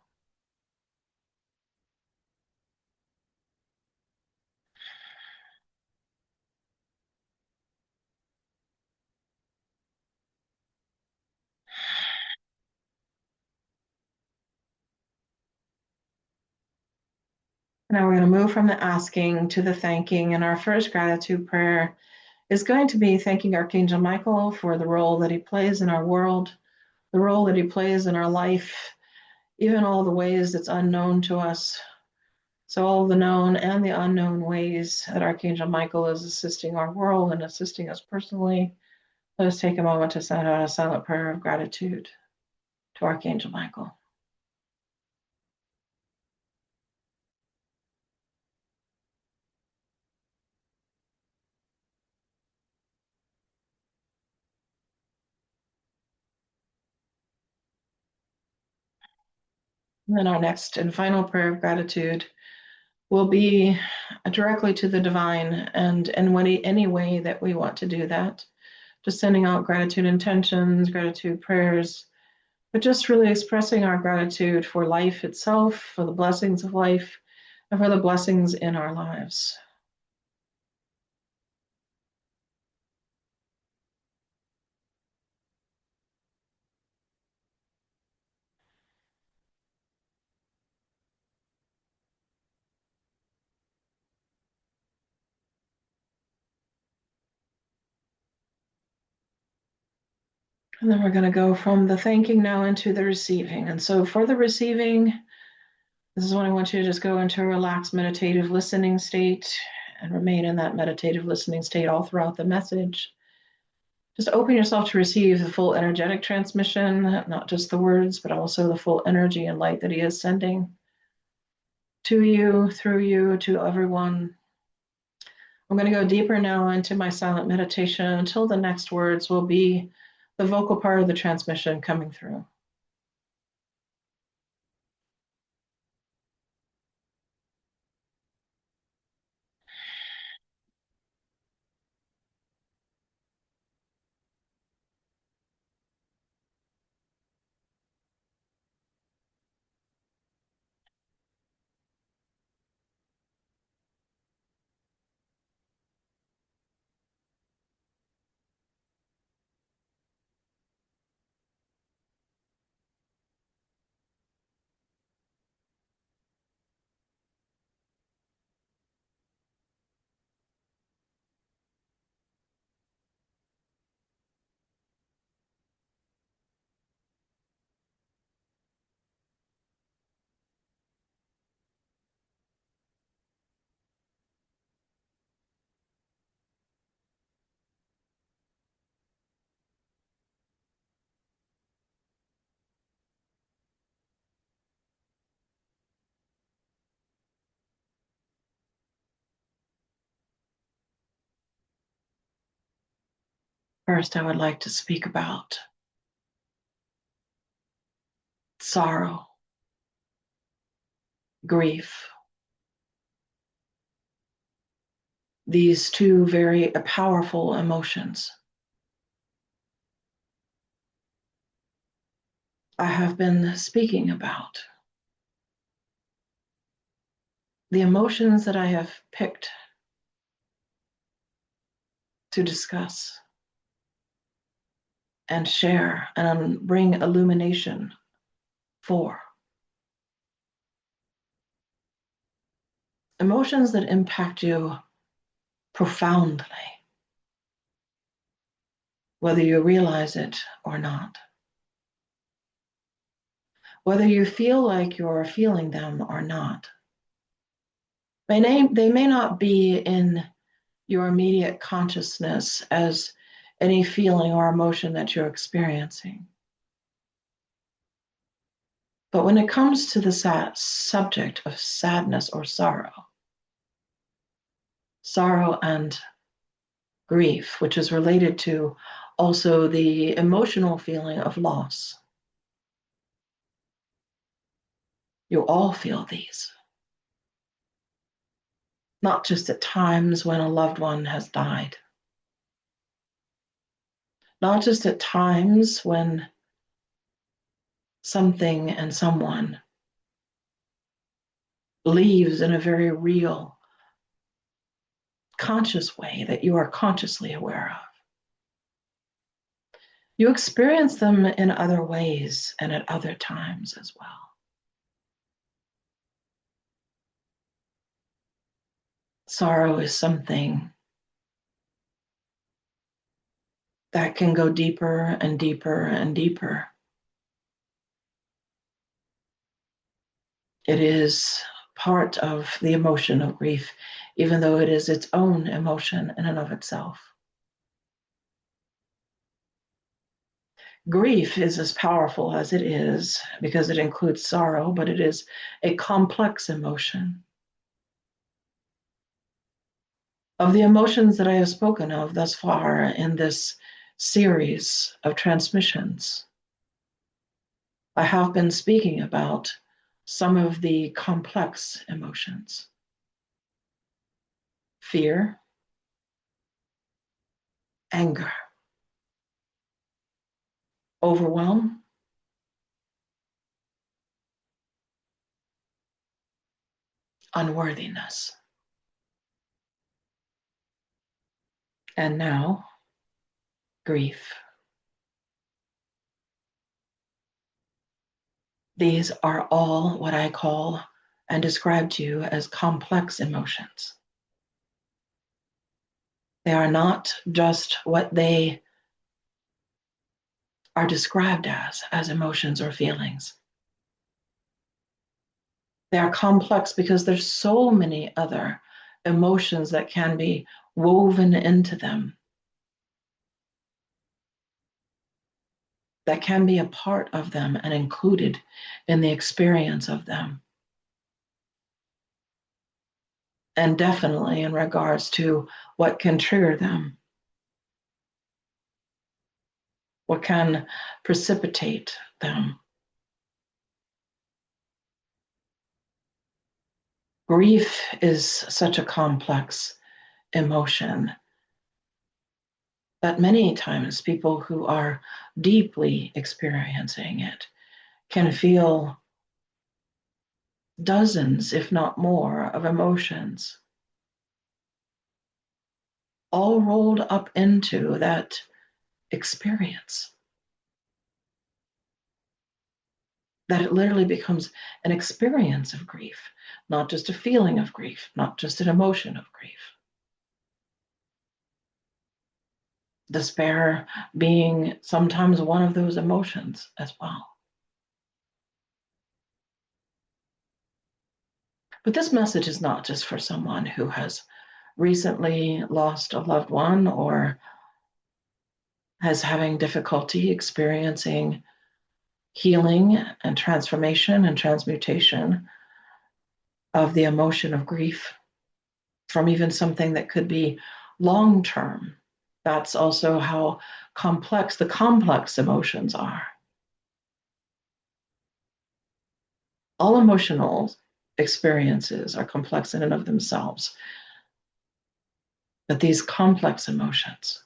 Now we're going to move from the asking to the thanking, and our first gratitude prayer is going to be thanking Archangel Michael for the role that he plays in our world, the role that he plays in our life, even all the ways that's unknown to us. So all the known and the unknown ways that Archangel Michael is assisting our world and assisting us personally. Let us take a moment to send out a silent prayer of gratitude to Archangel Michael. And then our next and final prayer of gratitude will be directly to the divine, and in any way that we want to do that. Just sending out gratitude intentions, gratitude prayers, but just really expressing our gratitude for life itself, for the blessings of life, and for the blessings in our lives. And then we're going to go from the thanking now into the receiving. And so for the receiving, this is when I want you to just go into a relaxed meditative listening state and remain in that meditative listening state all throughout the message. Just open yourself to receive the full energetic transmission, not just the words, but also the full energy and light that he is sending to you, through you, to everyone. I'm going to go deeper now into my silent meditation until the next words will be the vocal part of the transmission coming through. First, I would like to speak about sorrow, grief, these two very powerful emotions. I have been speaking about the emotions that I have picked to discuss and share and bring illumination for. Emotions that impact you profoundly, whether you realize it or not. Whether you feel like you're feeling them or not. They may not be in your immediate consciousness as any feeling or emotion that you're experiencing. But when it comes to the subject of sadness or sorrow and grief, which is related to also the emotional feeling of loss, you all feel these. Not just at times when a loved one has died, not just at times when something and someone leaves in a very real, conscious way that you are consciously aware of. You experience them in other ways and at other times as well. Sorrow is something that can go deeper and deeper and deeper. It is part of the emotion of grief, even though it is its own emotion in and of itself. Grief is as powerful as it is because it includes sorrow, but it is a complex emotion. Of the emotions that I have spoken of thus far in this series of transmissions, I have been speaking about some of the complex emotions: fear, anger, overwhelm, unworthiness, and now grief. These are all what I call and describe to you as complex emotions. They are not just what they are described as emotions or feelings. They are complex because there's so many other emotions that can be woven into them, that can be a part of them and included in the experience of them. And definitely in regards to what can trigger them, what can precipitate them. Grief is such a complex emotion that many times people who are deeply experiencing it can feel dozens, if not more, of emotions all rolled up into that experience. That it literally becomes an experience of grief, not just a feeling of grief, not just an emotion of grief. Despair being sometimes one of those emotions as well. But this message is not just for someone who has recently lost a loved one or has having difficulty experiencing healing and transformation and transmutation of the emotion of grief from even something that could be long term. That's also how complex the complex emotions are. All emotional experiences are complex in and of themselves, but these complex emotions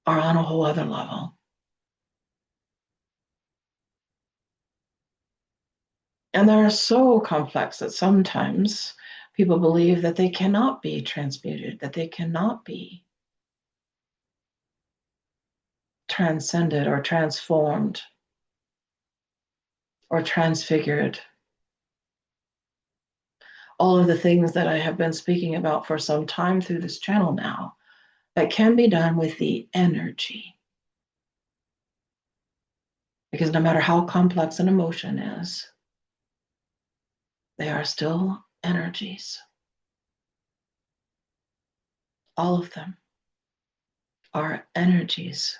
are on a whole other level. And they're so complex that sometimes people believe that they cannot be transmuted, that they cannot be transcended or transformed or transfigured. All of the things that I have been speaking about for some time through this channel now that can be done with the energy. Because no matter how complex an emotion is, they are still energies. All of them are energies.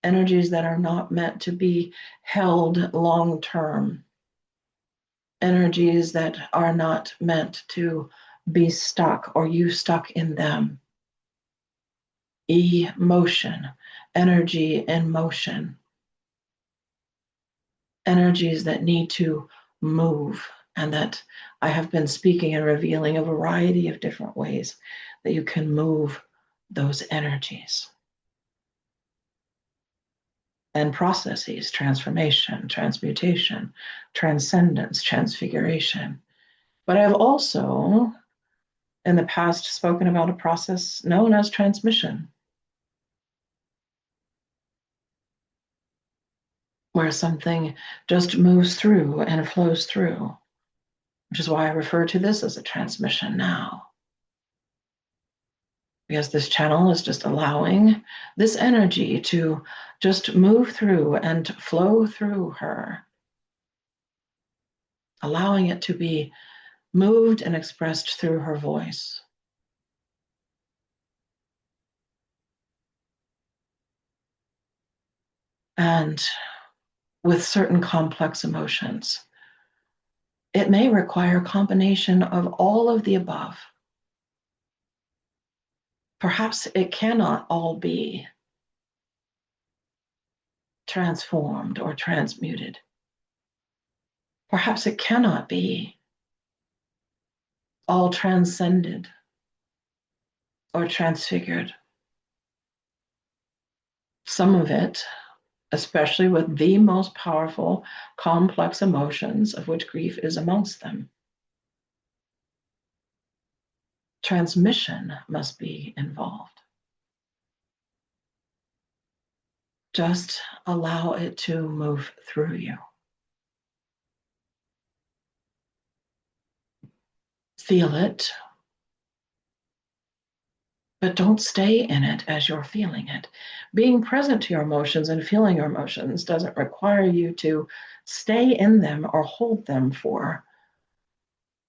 Energies that are not meant to be held long term. Energies that are not meant to be stuck or you stuck in them. Emotion, energy in motion. Energies that need to move, and that I have been speaking and revealing a variety of different ways that you can move those energies and processes: transformation, transmutation, transcendence, transfiguration. But I've also in the past spoken about a process known as transmission, where something just moves through and flows through, which is why I refer to this as a transmission now. Because this channel is just allowing this energy to just move through and flow through her, allowing it to be moved and expressed through her voice. And with certain complex emotions, it may require a combination of all of the above. Perhaps it cannot all be transformed or transmuted. Perhaps it cannot be all transcended or transfigured. Some of it, especially with the most powerful, complex emotions, of which grief is amongst them, transmission must be involved. Just allow it to move through you. Feel it, but don't stay in it as you're feeling it. Being present to your emotions and feeling your emotions doesn't require you to stay in them or hold them for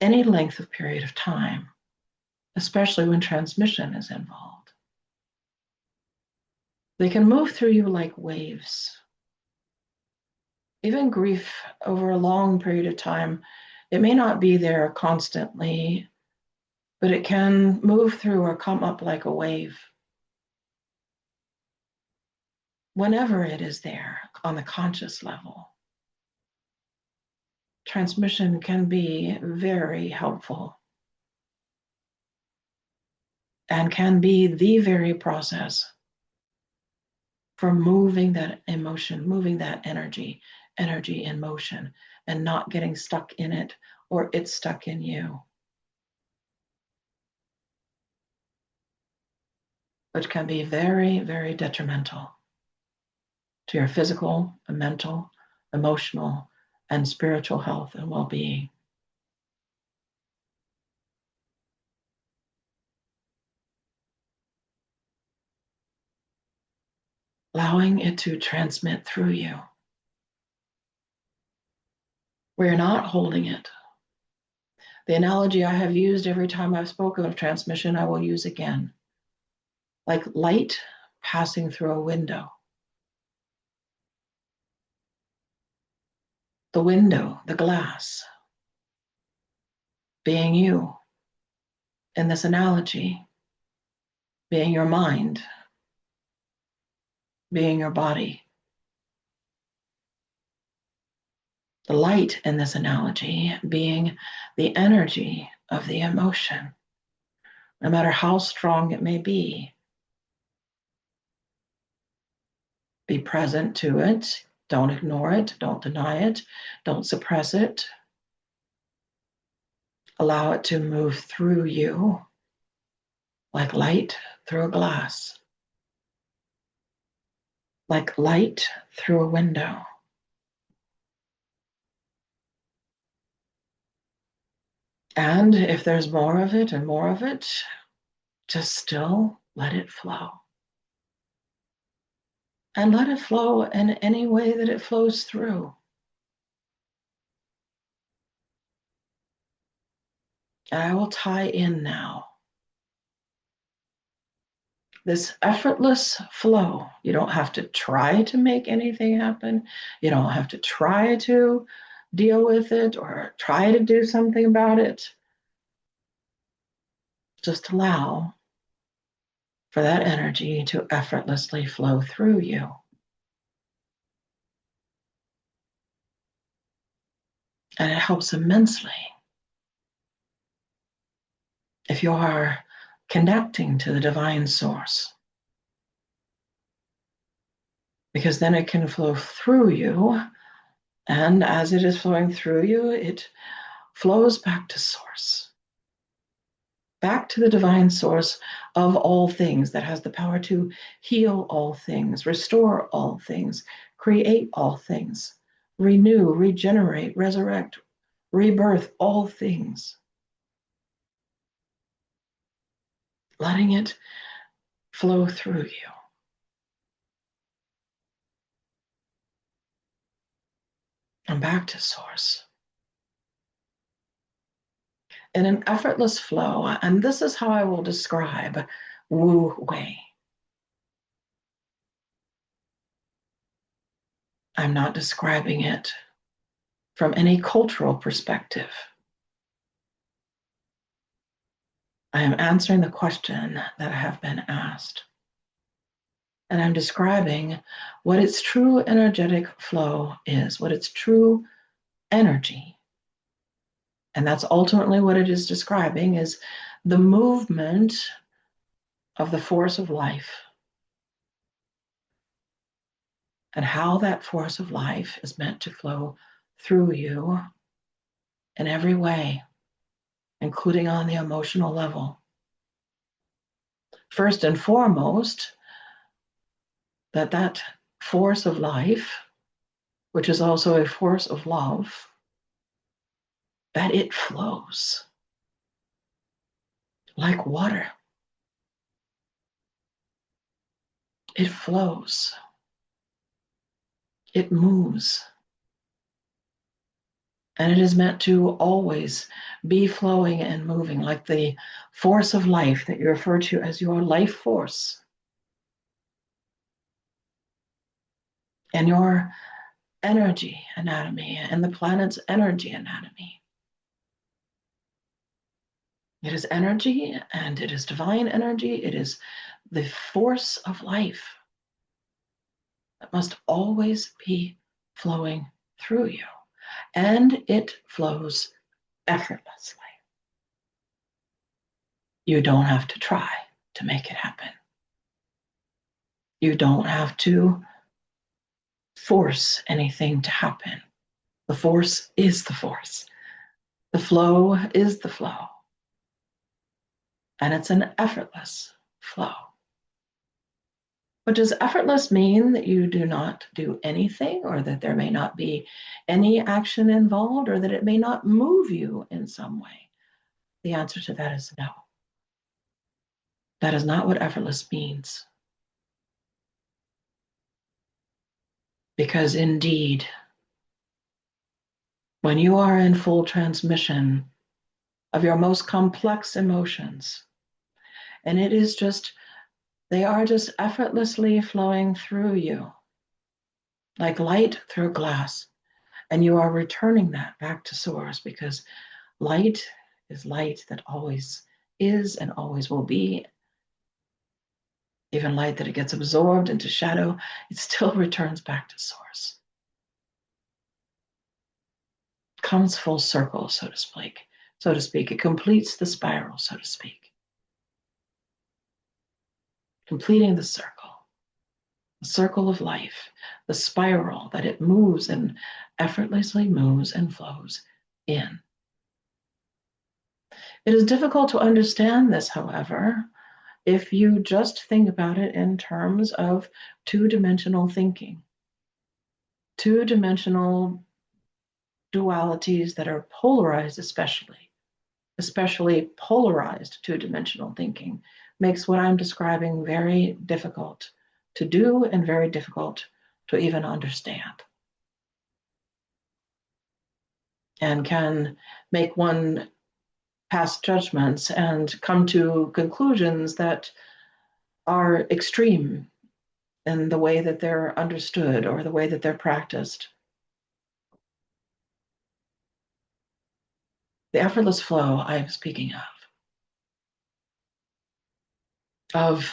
any length of period of time, especially when transmission is involved. They can move through you like waves. Even grief over a long period of time, it may not be there constantly, but it can move through or come up like a wave. Whenever it is there on the conscious level, transmission can be very helpful and can be the very process for moving that emotion, moving that energy in motion, and not getting stuck in it or it's stuck in you, which can be very, very detrimental to your physical, mental, emotional, and spiritual health and well-being. Allowing it to transmit through you, where you're not holding it. The analogy I have used every time I've spoken of transmission, I will use again. Like light passing through a window. The window, the glass, being you in this analogy, being your mind, being your body. The light in this analogy being the energy of the emotion, no matter how strong it may be. Be present to it, Don't ignore it. Don't deny it. Don't suppress it. Allow it to move through you like light through a glass, like light through a window. And if there's more of it and more of it, just still let it flow. And let it flow in any way that it flows through. And I will tie in now this effortless flow. You don't have to try to make anything happen. You don't have to try to deal with it or try to do something about it. Just allow for that energy to effortlessly flow through you. And it helps immensely if you are connecting to the divine source, because then it can flow through you. And as it is flowing through you, it flows back to source, back to the divine source of all things that has the power to heal all things, restore all things, create all things, renew, regenerate, resurrect, rebirth all things. Letting it flow through you. And back to source. In an effortless flow, and this is how I will describe Wu-Wei. I'm not describing it from any cultural perspective. I am answering the question that I have been asked. And I'm describing what its true energetic flow is, what its true energy. And that's ultimately what it is describing, is the movement of the force of life. And how that force of life is meant to flow through you in every way, including on the emotional level. First and foremost, that force of life, which is also a force of love, that it flows like water. It flows. It moves. And it is meant to always be flowing and moving, like the force of life that you refer to as your life force. And your energy anatomy and the planet's energy anatomy. It is energy, and it is divine energy. It is the force of life that must always be flowing through you. And it flows effortlessly. You don't have to try to make it happen. You don't have to force anything to happen. The force is the force. The flow is the flow. And it's an effortless flow. But does effortless mean that you do not do anything, or that there may not be any action involved, or that it may not move you in some way? The answer to that is no. That is not what effortless means. Because indeed, when you are in full transmission of your most complex emotions, and it is just, they are just effortlessly flowing through you, like light through glass, and you are returning that back to source, because light is light that always is and always will be. Even light that it gets absorbed into shadow, it still returns back to source. Comes full circle, so to speak. It completes the spiral, so to speak. Completing the circle. the circle of life, the spiral that it moves and effortlessly moves and flows in. It is difficult to understand this, however, if you just think about it in terms of two-dimensional thinking, two-dimensional dualities that are polarized, especially polarized two-dimensional thinking makes what I'm describing very difficult to do and very difficult to even understand, and can make one pass judgments and come to conclusions that are extreme in the way that they're understood or the way that they're practiced. The effortless flow I am speaking of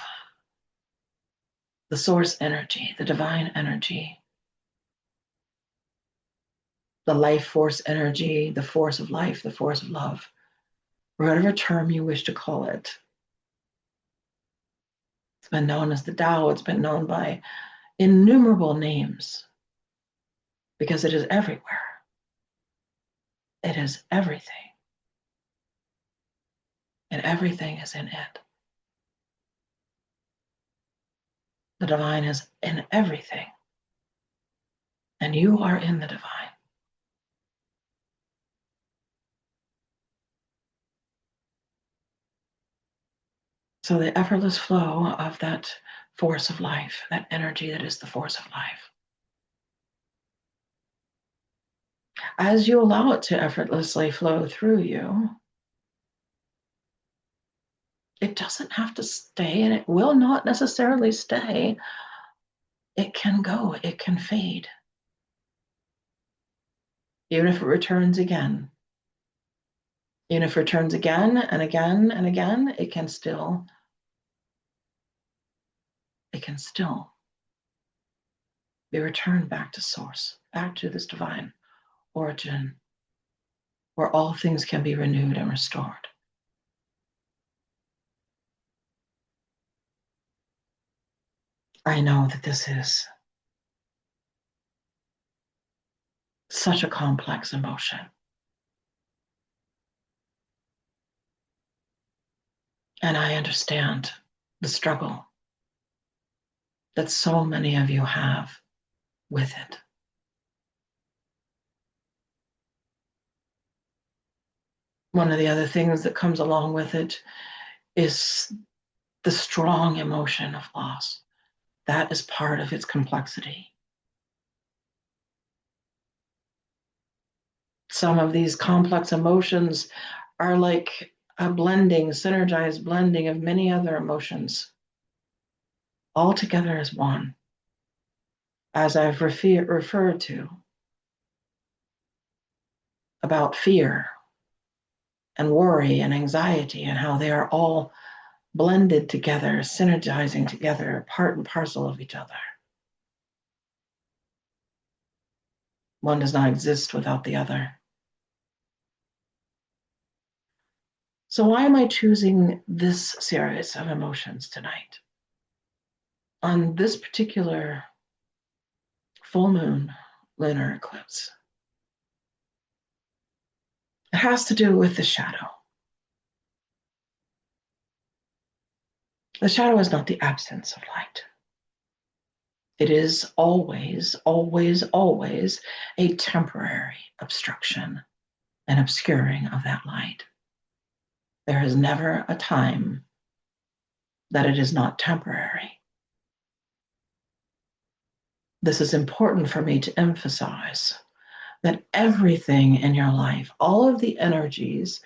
the source energy, the divine energy, the life force energy, the force of life, the force of love, or whatever term you wish to call it. It's been known as the Tao. It's been known by innumerable names because it is everywhere. It is everything. And everything is in it. The divine is in everything. And you are in the divine. So the effortless flow of that force of life, that energy that is the force of life, as you allow it to effortlessly flow through you, it doesn't have to stay, and it will not necessarily stay. It can go, it can fade. Even if it returns again. Even if it returns again and again and again, it can still be returned back to source, back to this divine origin, where all things can be renewed and restored. I know that this is such a complex emotion. And I understand the struggle that so many of you have with it. One of the other things that comes along with it is the strong emotion of loss. That is part of its complexity. Some of these complex emotions are like a blending, synergized blending of many other emotions, all together as one, as I've referred to about fear and worry and anxiety and how they are all blended together, synergizing together, part and parcel of each other. One does not exist without the other. So why am I choosing this series of emotions tonight? On this particular full moon lunar eclipse, it has to do with the shadow. The shadow is not the absence of light. It is always, always, always a temporary obstruction and obscuring of that light. There is never a time that it is not temporary. This is important for me to emphasize, that everything in your life, all of the energies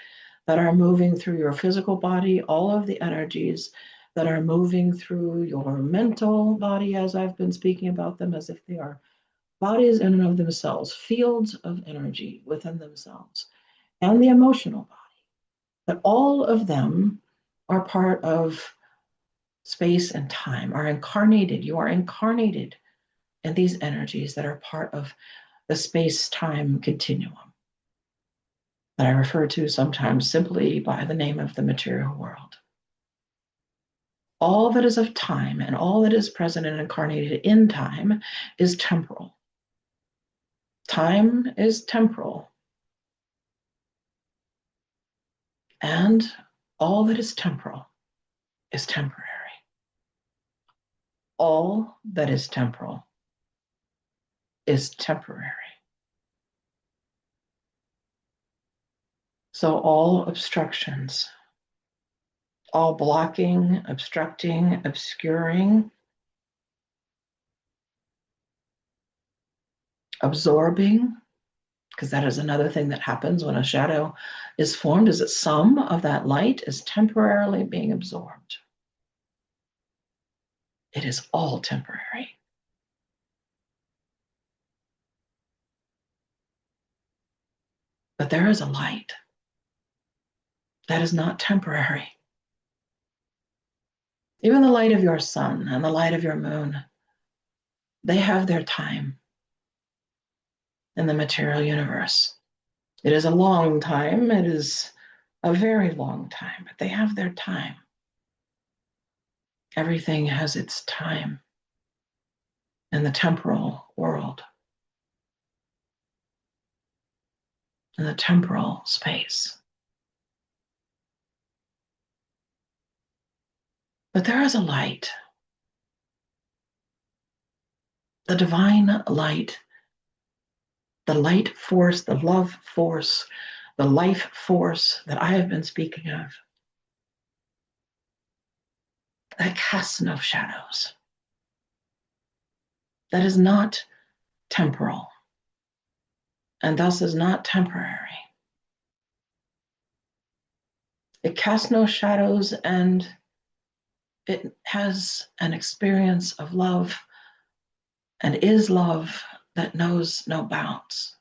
that are moving through your physical body, all of the energies that are moving through your mental body, as I've been speaking about them as if they are bodies in and of themselves, fields of energy within themselves, and the emotional body, that all of them are part of space and time, are incarnated. You are incarnated in these energies that are part of the space-time continuum that I refer to sometimes simply by the name of the material world. All that is of time and all that is present and incarnated in time is temporal. Time is temporal. And all that is temporal is temporary. All that is temporal is temporary. So all obstructions, all blocking, obstructing, obscuring, absorbing, because that is another thing that happens when a shadow is formed, is that some of that light is temporarily being absorbed. It is all temporary. But there is a light that is not temporary. Even the light of your sun and the light of your moon, they have their time in the material universe. It is a long time. It is a very long time, but they have their time. Everything has its time in the temporal world, in the temporal space. But there is a light, the divine light, the light force, the love force, the life force that I have been speaking of, that casts no shadows, that is not temporal, and thus is not temporary. It casts no shadows, and it has an experience of love and is love that knows no bounds.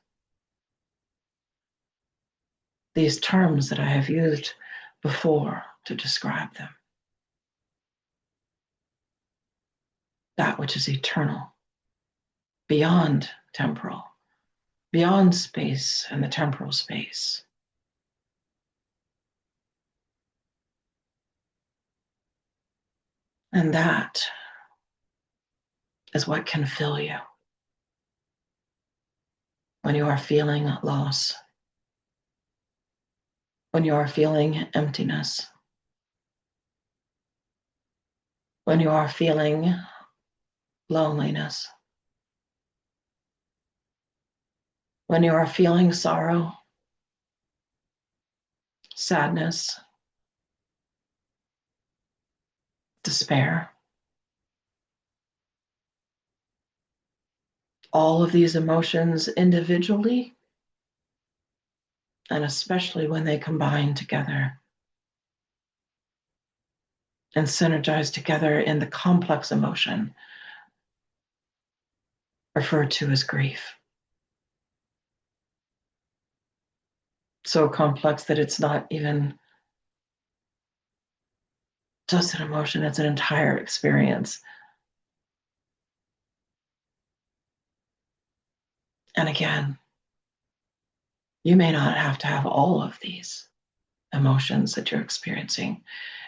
These terms that I have used before to describe them. That which is eternal, beyond temporal, beyond space and the temporal space. And that is what can fill you when you are feeling loss, when you are feeling emptiness, when you are feeling loneliness, when you are feeling sorrow, sadness, despair. All of these emotions individually, and especially when they combine together and synergize together in the complex emotion referred to as grief. So complex that it's not even just an emotion, it's an entire experience. And again, you may not have to have all of these emotions that you're experiencing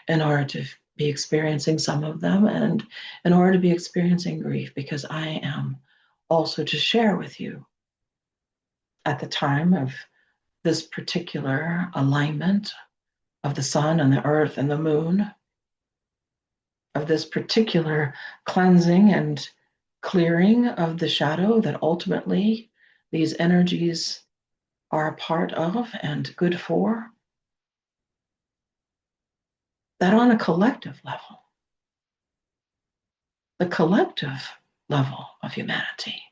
in order to be experiencing some of them and in order to be experiencing grief, because I am also to share with you at the time of this particular alignment of the sun and the earth and the moon, of this particular cleansing and clearing of the shadow that ultimately these energies are a part of and good for, that on a collective level, the collective level of humanity,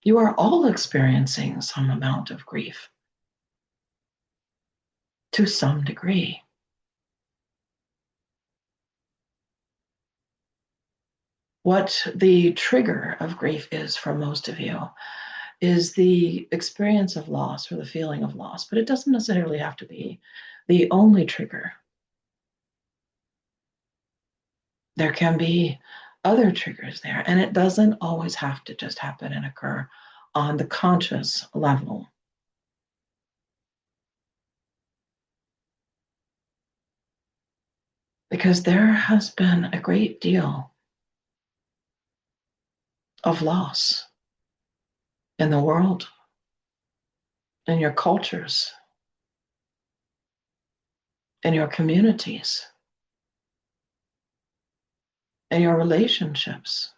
you are all experiencing some amount of grief to some degree. What the trigger of grief is for most of you is the experience of loss or the feeling of loss, but it doesn't necessarily have to be the only trigger. There can be other triggers there, and it doesn't always have to just happen and occur on the conscious level. Because there has been a great deal of loss in the world, in your cultures, in your communities, in your relationships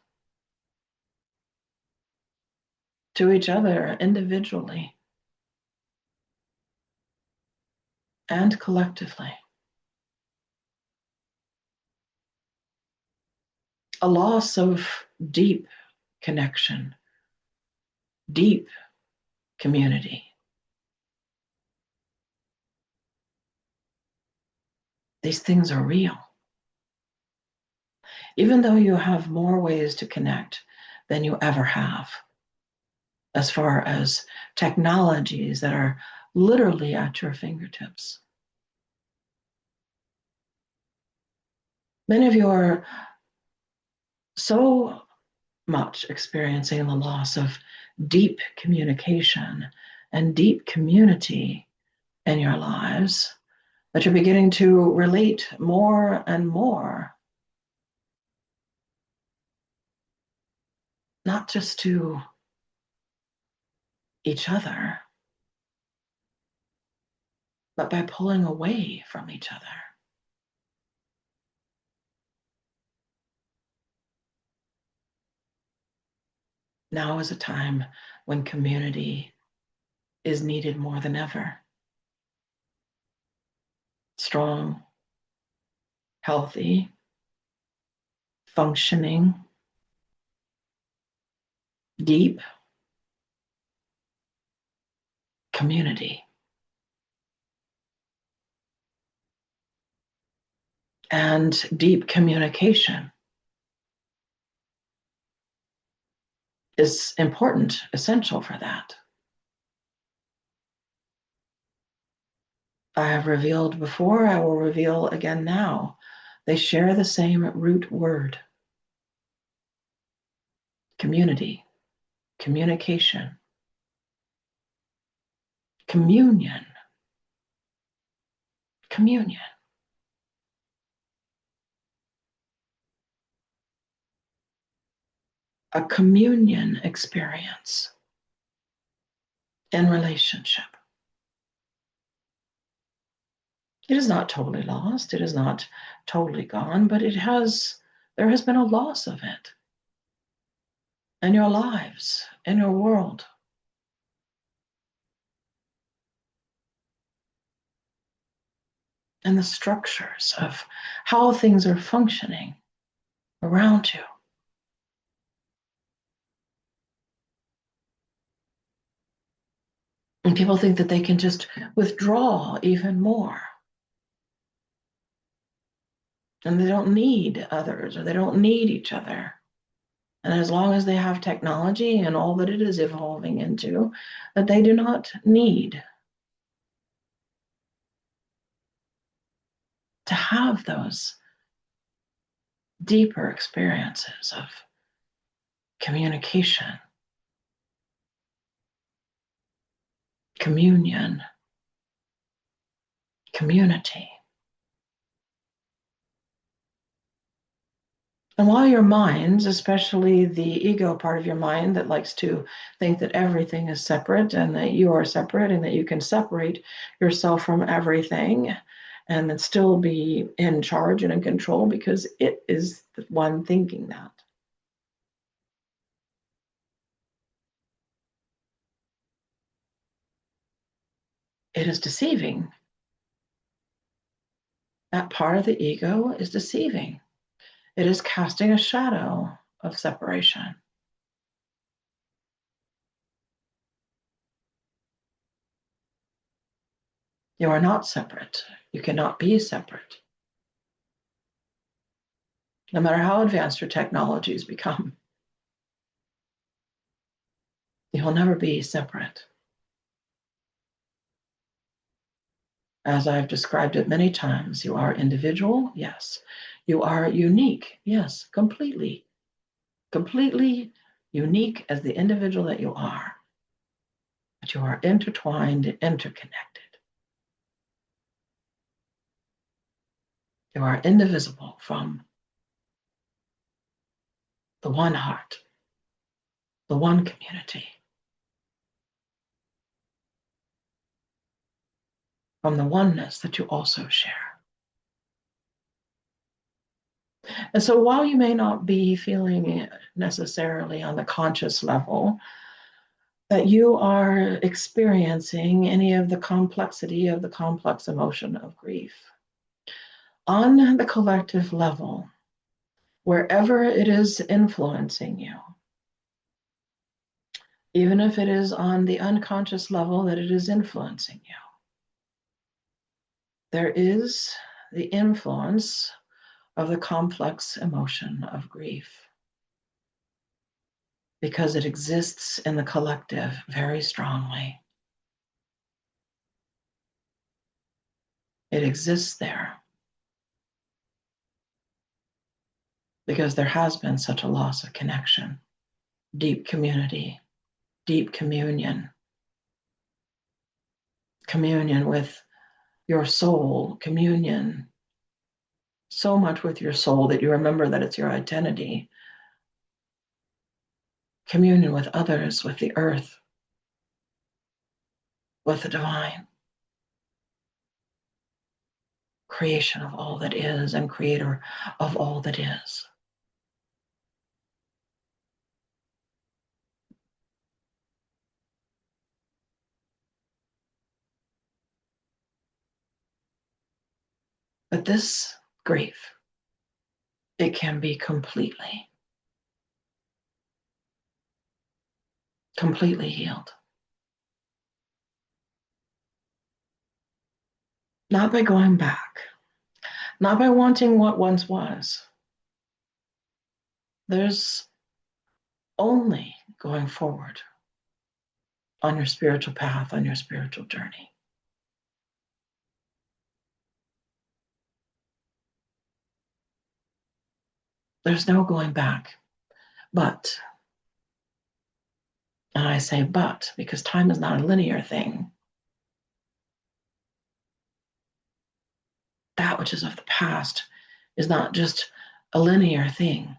to each other individually and collectively. A loss of deep connection, deep community. These things are real. Even though you have more ways to connect than you ever have, as far as technologies that are literally at your fingertips. Many of you are so much experiencing the loss of deep communication and deep community in your lives that you're beginning to relate more and more, not just to each other, but by pulling away from each other. Now is a time when community is needed more than ever. Strong, healthy, functioning, deep community. And deep communication is important, essential for that. I have revealed before, I will reveal again now. They share the same root word. Community, communication, communion, communion. A communion experience in relationship. It is not totally lost. It is not totally gone, but there has been a loss of it in your lives, in your world. And the structures of how things are functioning around you. And people think that they can just withdraw even more. And they don't need others, or they don't need each other. And as long as they have technology and all that it is evolving into, that they do not need to have those deeper experiences of communication, communion, community. And while your minds, especially the ego part of your mind that likes to think that everything is separate and that you are separate and that you can separate yourself from everything and then still be in charge and in control because it is the one thinking that. It is deceiving. That part of the ego is deceiving. It is casting a shadow of separation. You are not separate. You cannot be separate. No matter how advanced your technologies become, you will never be separate. As I've described it many times, you are individual, yes. You are unique, yes, completely. Completely unique as the individual that you are. But you are intertwined, interconnected. You are indivisible from the one heart, the one community, from the oneness that you also share. And so while you may not be feeling necessarily on the conscious level that you are experiencing any of the complexity of the complex emotion of grief, on the collective level, wherever it is influencing you, even if it is on the unconscious level that it is influencing you, there is the influence of the complex emotion of grief, because it exists in the collective very strongly. It exists there because there has been such a loss of connection, deep community, deep communion, communion with your soul, communion so much with your soul that you remember that it's your identity, communion with others, with the earth, with the divine, creation of all that is and creator of all that is. But this grief, it can be completely healed. Not by going back, not by wanting what once was. There's only going forward on your spiritual path, on your spiritual journey. There's no going back. But, and I say but because time is not a linear thing. That which is of the past is not just a linear thing.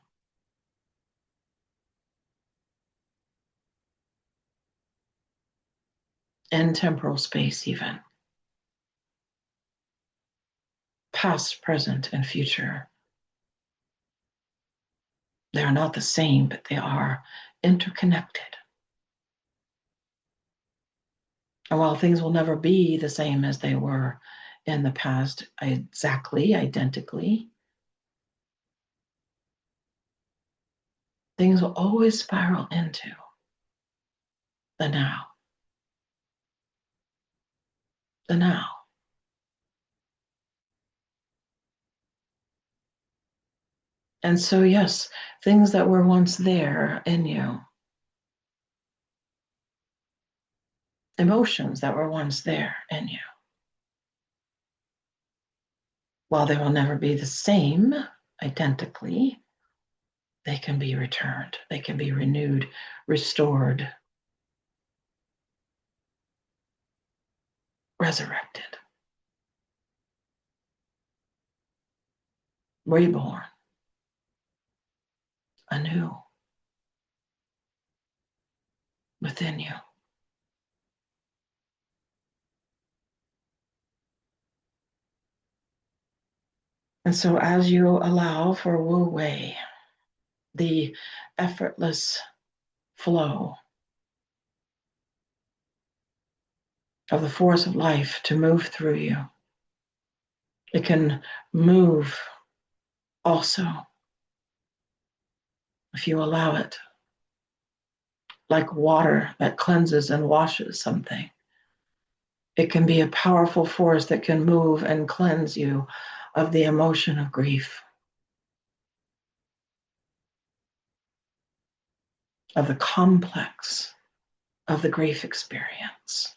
In temporal space, even. Past, present, and future. They are not the same, but they are interconnected. And while things will never be the same as they were in the past, exactly, identically, things will always spiral into the now. The now. And so, yes, things that were once there in you, emotions that were once there in you, while they will never be the same identically, they can be returned, they can be renewed, restored, resurrected, reborn anew within you. And so as you allow for Wu-Wei, the effortless flow of the force of life to move through you, it can move also, if you allow it, like water that cleanses and washes something. It can be a powerful force that can move and cleanse you of the emotion of grief, of the complex of the grief experience.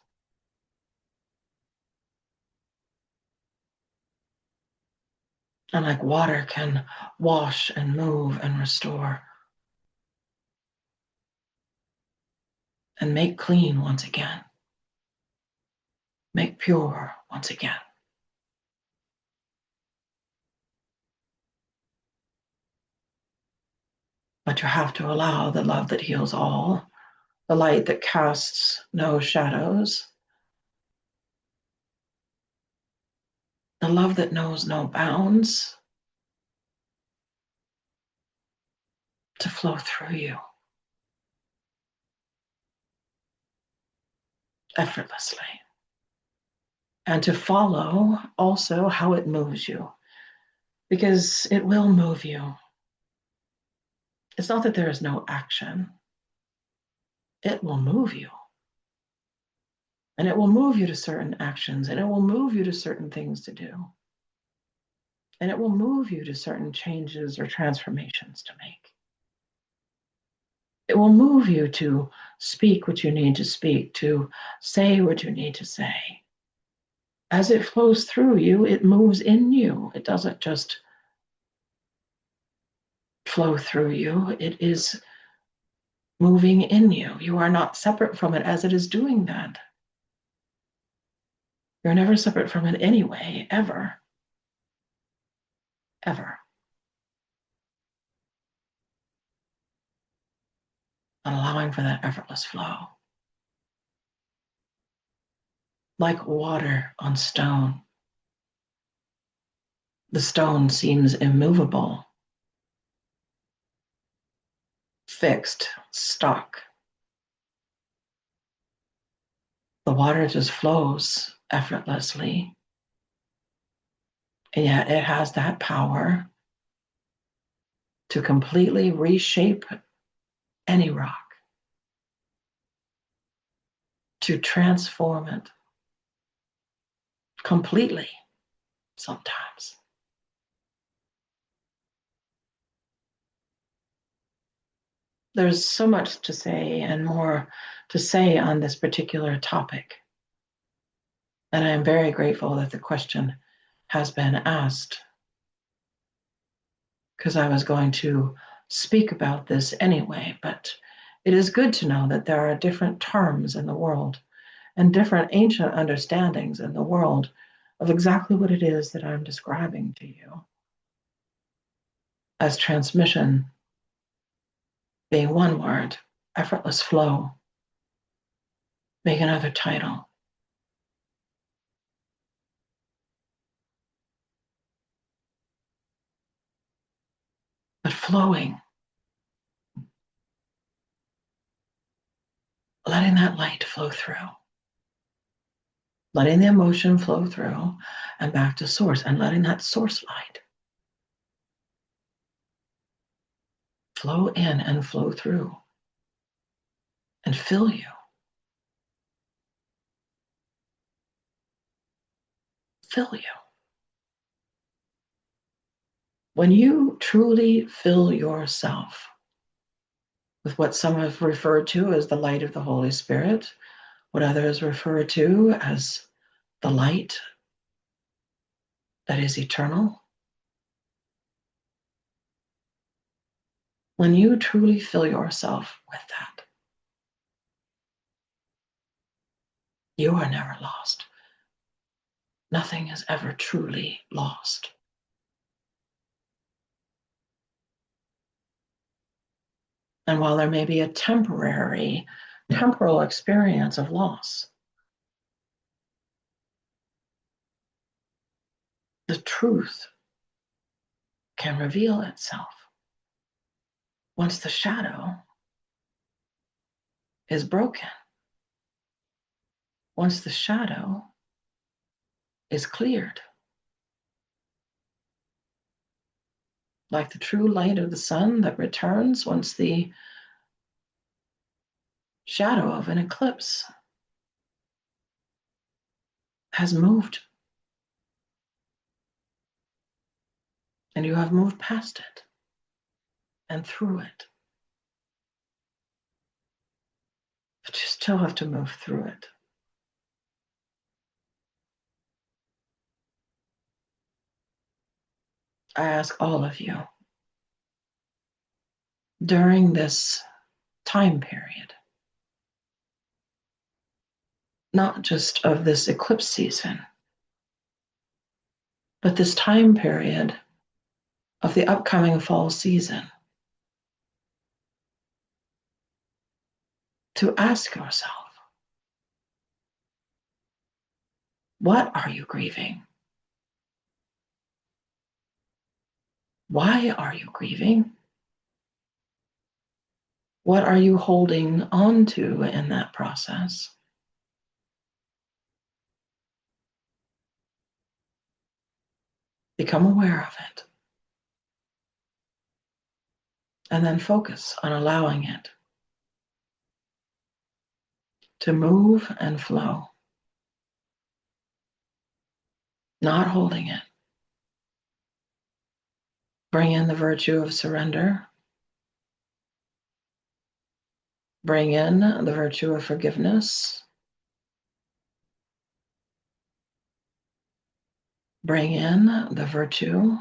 And like water can wash and move and restore and make clean once again, make pure once again. But you have to allow the love that heals all, the light that casts no shadows, the love that knows no bounds, to flow through you effortlessly. And to follow also how it moves you, because it will move you. It's not that there is no action. It will move you. And it will move you to certain actions, and it will move you to certain things to do. And it will move you to certain changes or transformations to make. It will move you to speak what you need to speak, to say what you need to say. As it flows through you, it moves in you. It doesn't just flow through you, it is moving in you. You are not separate from it as it is doing that. You're never separate from it anyway, ever. Ever. And allowing for that effortless flow. Like water on stone. The stone seems immovable, fixed, stuck. The water just flows effortlessly. And yet it has that power to completely reshape any rock, to transform it completely sometimes. There's so much to say and more to say on this particular topic. And I am very grateful that the question has been asked, because I was going to speak about this anyway, but it is good to know that there are different terms in the world and different ancient understandings in the world of exactly what it is that I'm describing to you. As transmission being one word, effortless flow being another title. But flowing, letting that light flow through, letting the emotion flow through and back to source, and letting that source light flow in and flow through and fill you. Fill you. When you truly fill yourself with what some have referred to as the light of the Holy Spirit, what others refer to as the light that is eternal, when you truly fill yourself with that, you are never lost. Nothing is ever truly lost. And while there may be a temporal experience of loss, the truth can reveal itself once the shadow is broken, once the shadow is cleared. Like the true light of the sun that returns once the shadow of an eclipse has moved. And you have moved past it and through it. But you still have to move through it. I ask all of you during this time period, not just of this eclipse season, but this time period of the upcoming fall season, to ask yourself, what are you grieving? Why are you grieving? What are you holding on to in that process? Become aware of it. And then focus on allowing it to move and flow, not holding it. Bring in the virtue of surrender. Bring in the virtue of forgiveness. Bring in the virtue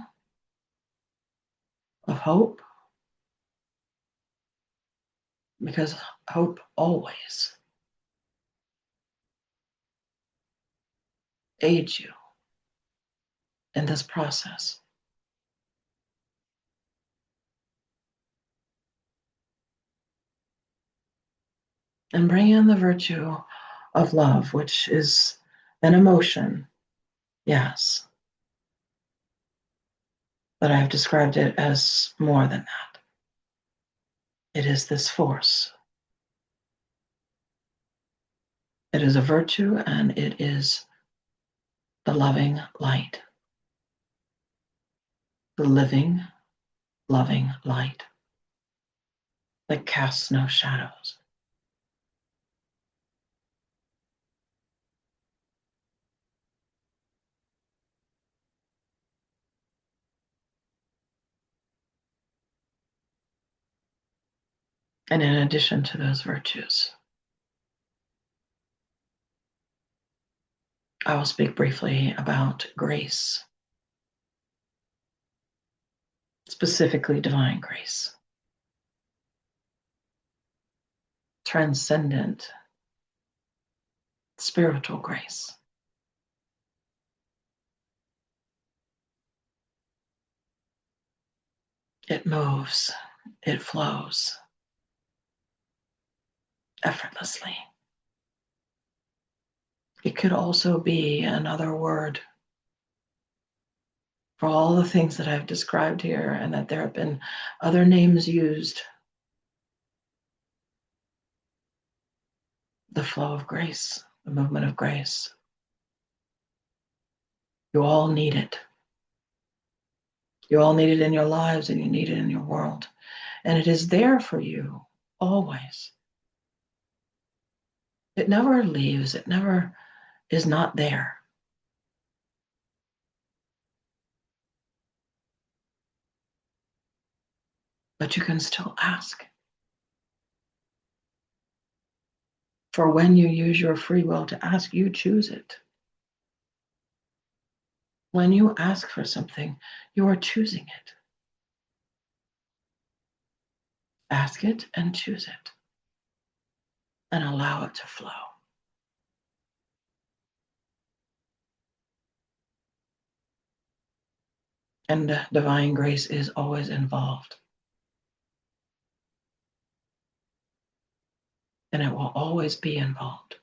of hope, because hope always aids you in this process. And bring in the virtue of love, which is an emotion, yes, but I've described it as more than that. It is this force. It is a virtue, and it is the loving light, the living, loving light that casts no shadows. And in addition to those virtues, I will speak briefly about grace, specifically divine grace, transcendent spiritual grace. It moves, it flows effortlessly. It could also be another word for all the things that I've described here, and that there have been other names used. The flow of grace, the movement of grace. You all need it. You all need it in your lives, and you need it in your world. And it is there for you always. It never leaves. It never is not there. But you can still ask. For when you use your free will to ask, you choose it. When you ask for something, you are choosing it. Ask it and choose it. And allow it to flow. And divine grace is always involved. And it will always be involved.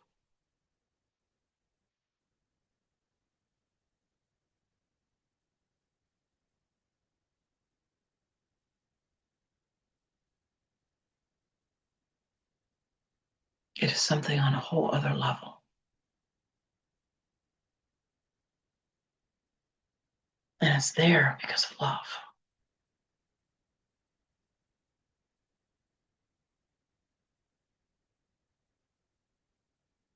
It is something on a whole other level. And it's there because of love.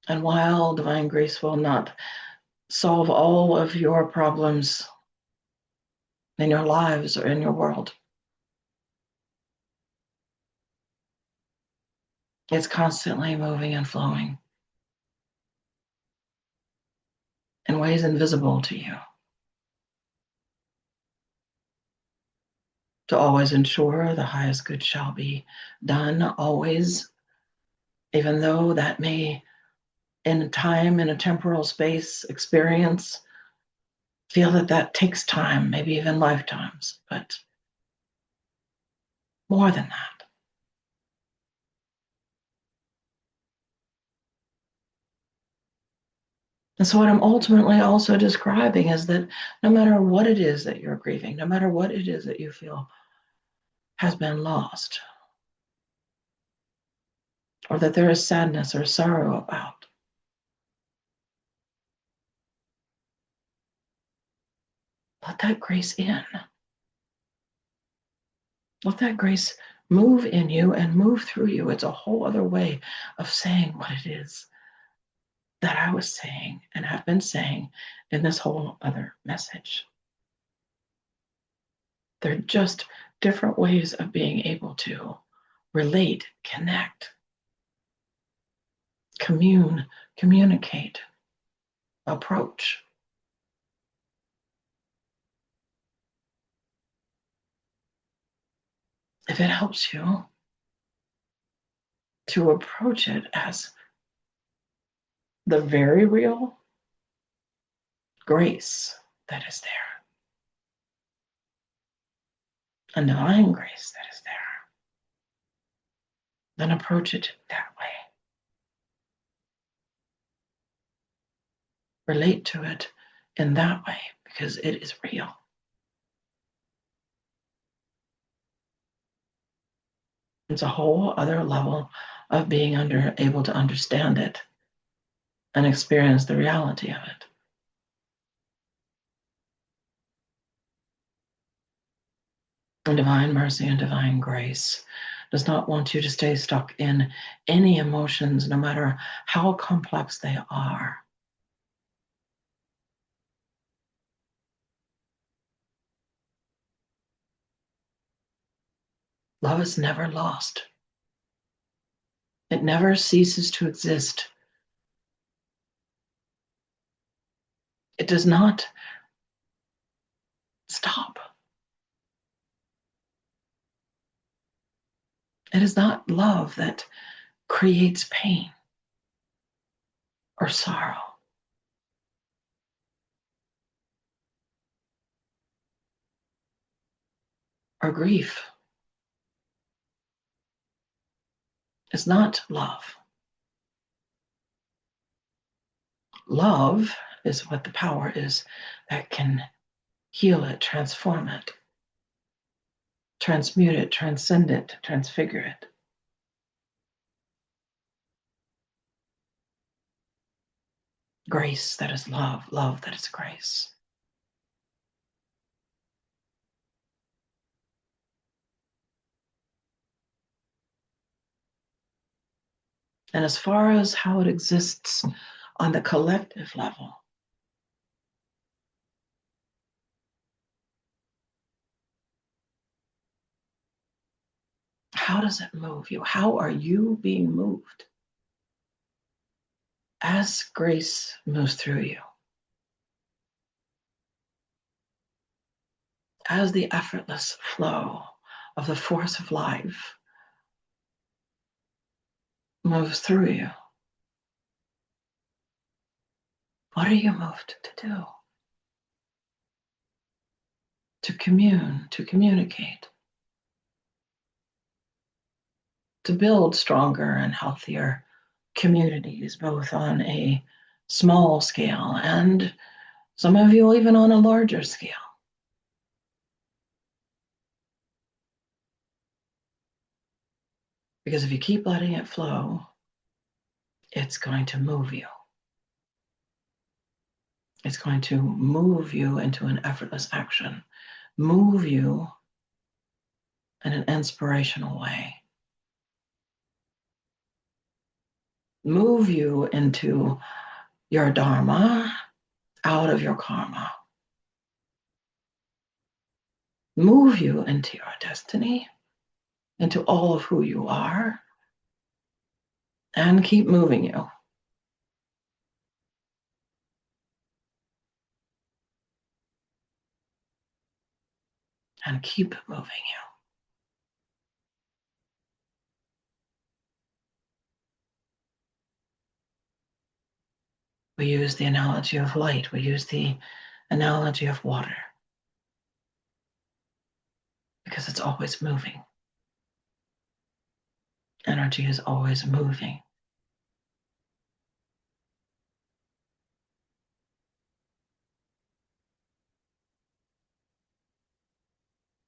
And while divine grace will not solve all of your problems in your lives or in your world, it's constantly moving and flowing in ways invisible to you, to always ensure the highest good shall be done, always, even though that may, in time, in a temporal space, experience, feel that that takes time, maybe even lifetimes, but more than that. And so what I'm ultimately also describing is that no matter what it is that you're grieving, no matter what it is that you feel has been lost, or that there is sadness or sorrow about, let that grace in. Let that grace move in you and move through you. It's a whole other way of saying what it is that I was saying and have been saying in this whole other message. They're just different ways of being able to relate, connect, communicate, approach. If it helps you to approach it as the very real grace that is there, a divine grace that is there, then approach it that way. Relate to it in that way because it is real. It's a whole other level of being able to understand it and experience the reality of it. And divine mercy and divine grace does not want you to stay stuck in any emotions, no matter how complex they are. Love is never lost. It never ceases to exist. It does not stop. It is not love that creates pain or sorrow or grief. It's not love. Love is what the power is that can heal it, transform it, transmute it, transcend it, transfigure it. Grace that is love, love that is grace. And as far as how it exists on the collective level, how does it move you? How are you being moved as grace moves through you? As the effortless flow of the force of life moves through you, what are you moved to do? To commune, to communicate, to build stronger and healthier communities, both on a small scale and some of you even on a larger scale. Because if you keep letting it flow, it's going to move you. It's going to move you into an effortless action, move you in an inspirational way, move you into your dharma, out of your karma, move you into your destiny, into all of who you are, and keep moving you. And keep moving you. We use the analogy of light. We use the analogy of water because it's always moving. Energy is always moving.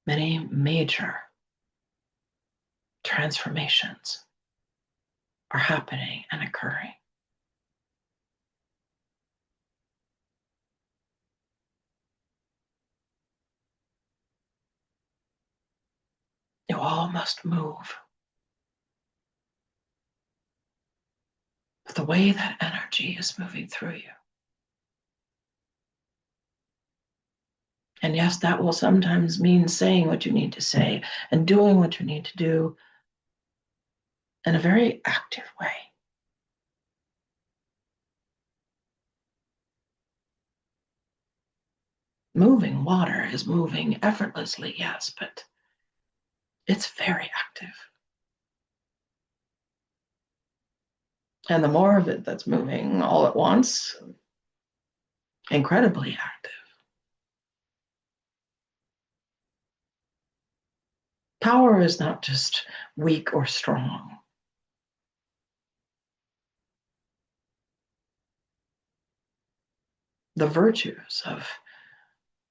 Many major transformations are happening and occurring. You all must move with the way that energy is moving through you. And yes, that will sometimes mean saying what you need to say and doing what you need to do in a very active way. Moving water is moving effortlessly, yes, but it's very active. And the more of it that's moving all at once, incredibly active. Power is not just weak or strong. The virtues of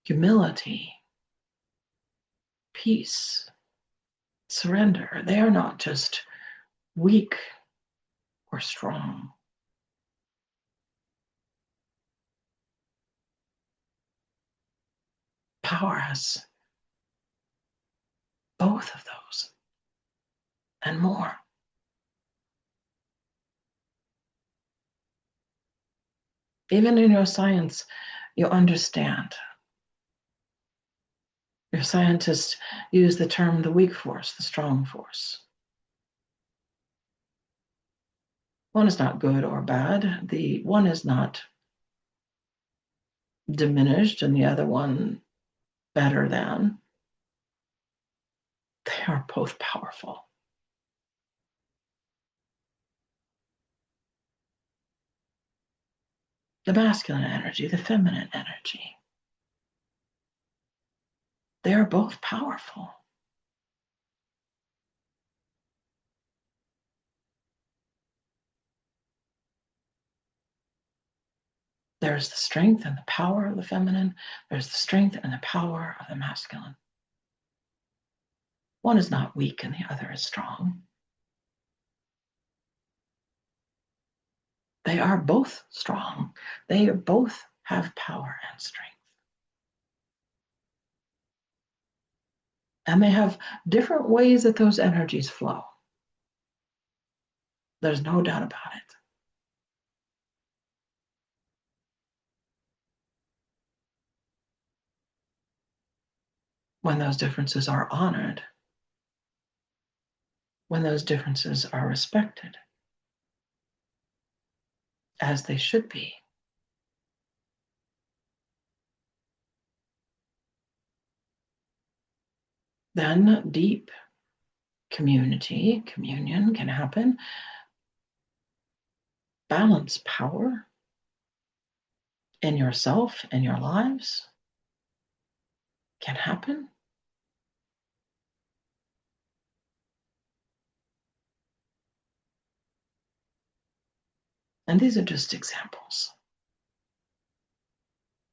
humility, peace, surrender, they are not just weak or strong. Power has both of those and more. Even in your science, you understand. Your scientists use the term the weak force, the strong force. One is not good or bad. The one is not diminished and the other one better than. They are both powerful. The masculine energy, the feminine energy, they are both powerful. There's the strength and the power of the feminine. There's the strength and the power of the masculine. One is not weak and the other is strong. They are both strong. They both have power and strength. And they have different ways that those energies flow. There's no doubt about it. When those differences are honored, when those differences are respected, as they should be, then deep communion can happen. Balance power in yourself, in your lives can happen. And these are just examples.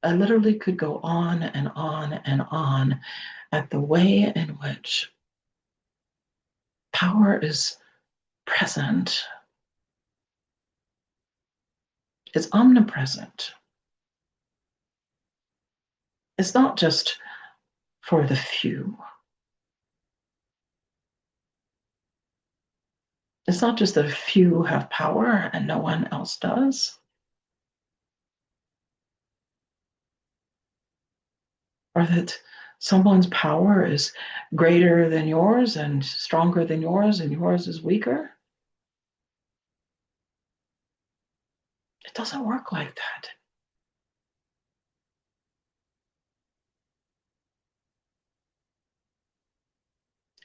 I literally could go on and on and on at the way in which power is present. It's omnipresent. It's not just for the few. It's not just that a few have power and no one else does. Or that someone's power is greater than yours and stronger than yours and yours is weaker. It doesn't work like that.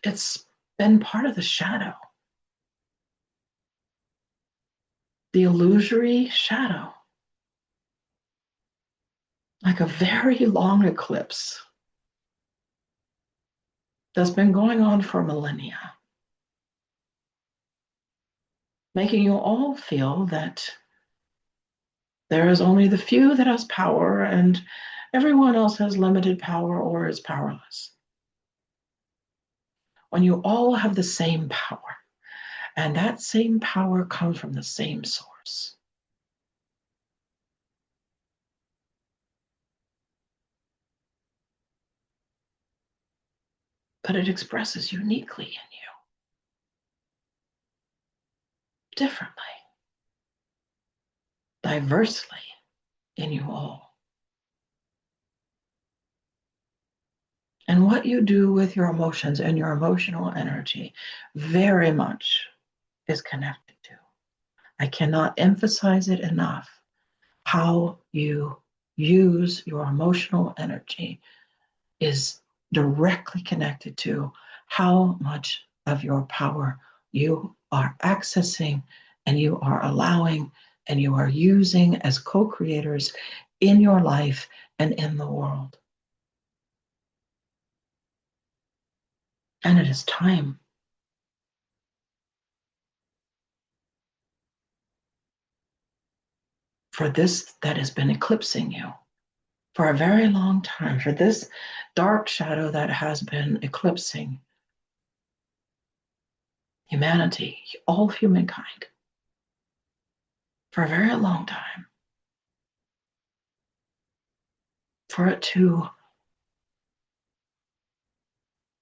It's been part of the shadow, the illusory shadow, like a very long eclipse that's been going on for millennia, making you all feel that there is only the few that has power and everyone else has limited power or is powerless. when you all have the same power, and that same power comes from the same source. But it expresses uniquely in you, differently, diversely in you all. And what you do with your emotions and your emotional energy very much is connected to. I cannot emphasize it enough. How you use your emotional energy is directly connected to how much of your power you are accessing and you are allowing and you are using as co-creators in your life and in the world. And it is time for this that has been eclipsing you for a very long time, for this dark shadow that has been eclipsing humanity, all humankind, for a very long time, for it to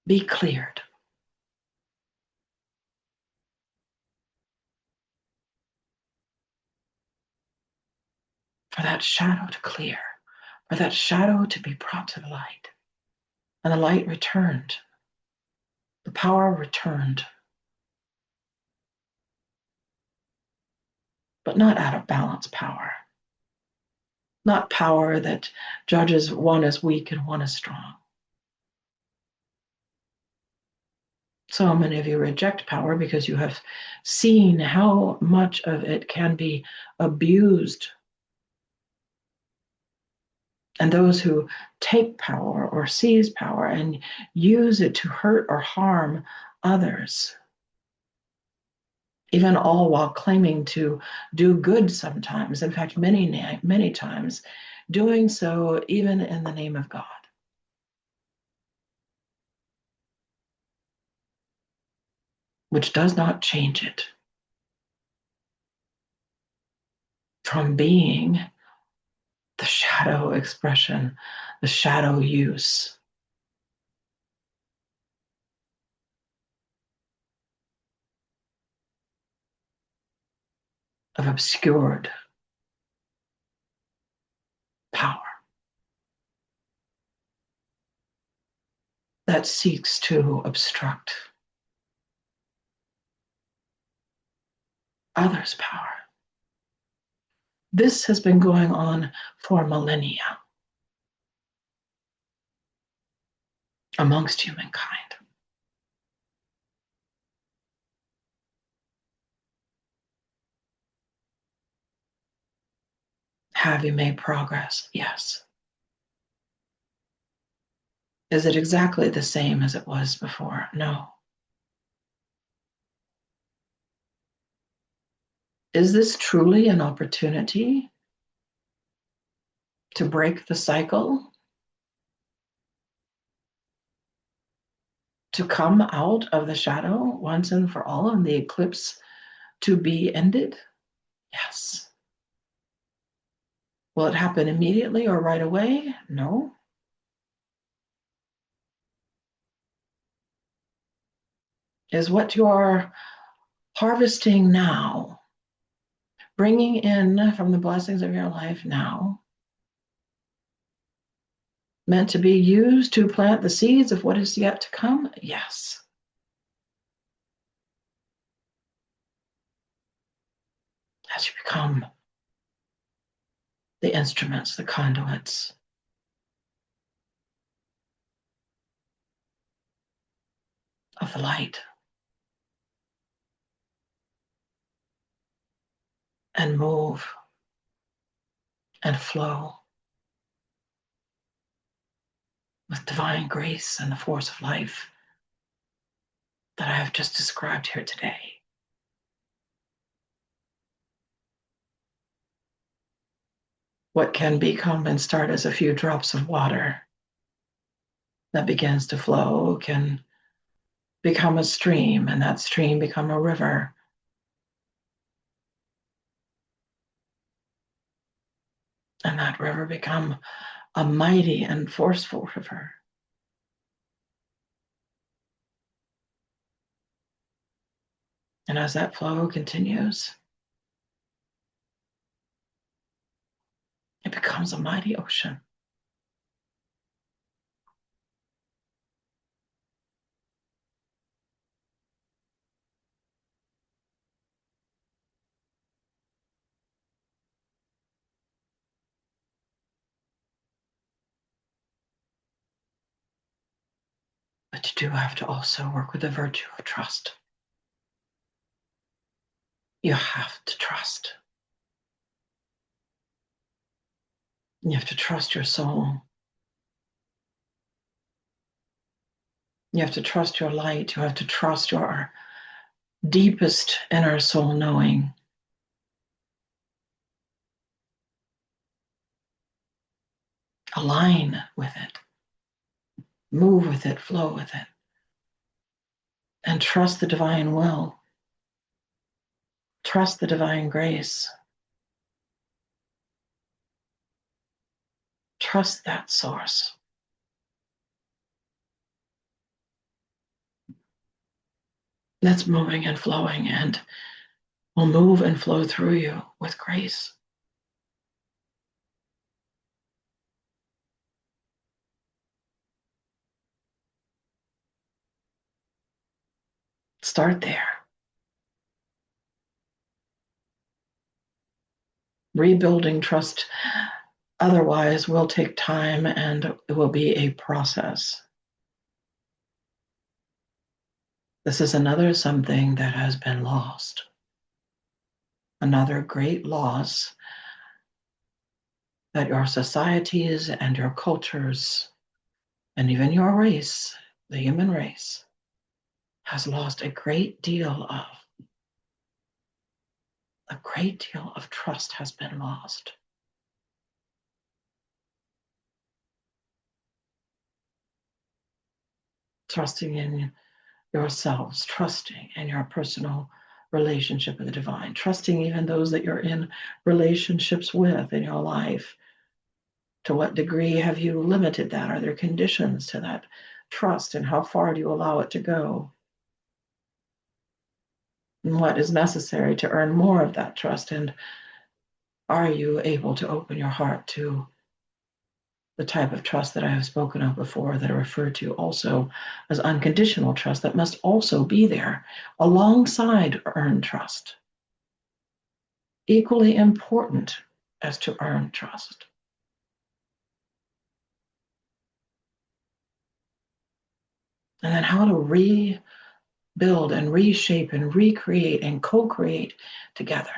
be cleared, for that shadow to clear, for that shadow to be brought to the light. And the light returned, the power returned, but not out of balance power, not power that judges one as weak and one as strong. So many of you reject power because you have seen how much of it can be abused. And those who take power or seize power and use it to hurt or harm others, even all while claiming to do good sometimes, in fact, many times, doing so even in the name of God. Which does not change it from being the shadow expression, the shadow use of obscured power that seeks to obstruct others' power. This has been going on for millennia amongst humankind. Have you made progress? Yes. Is it exactly the same as it was before? No. Is this truly an opportunity to break the cycle? To come out of the shadow once and for all and the eclipse to be ended? Yes. Will it happen immediately or right away? No. Is what you are harvesting now, bringing in from the blessings of your life now, meant to be used to plant the seeds of what is yet to come? Yes. As you become the instruments, the conduits of the light, and move and flow with divine grace and the force of life that I have just described here today. What can become and start as a few drops of water that begins to flow can become a stream, and that stream become a river. And that river become a mighty and forceful river. And as that flow continues, it becomes a mighty ocean. But you do have to also work with the virtue of trust. You have to trust. You have to trust your soul. You have to trust your light. You have to trust your deepest inner soul knowing. Align with it. Move with it. Flow with it. And trust the divine will. Trust the divine grace. Trust that source. That's moving and flowing and will move and flow through you with grace. Start there. Rebuilding trust otherwise will take time and it will be a process. This is another something that has been lost. Another great loss that your societies and your cultures and even your race, the human race, has lost a great deal of trust has been lost. Trusting in yourselves, trusting in your personal relationship with the divine, trusting even those that you're in relationships with in your life. To what degree have you limited that? Are there conditions to that trust, and how far do you allow it to go? And what is necessary to earn more of that trust? And are you able to open your heart to the type of trust that I have spoken of before, that are referred to also as unconditional trust, that must also be there alongside earned trust? Equally important as to earn trust. And then how to rebuild and reshape and recreate and co-create together.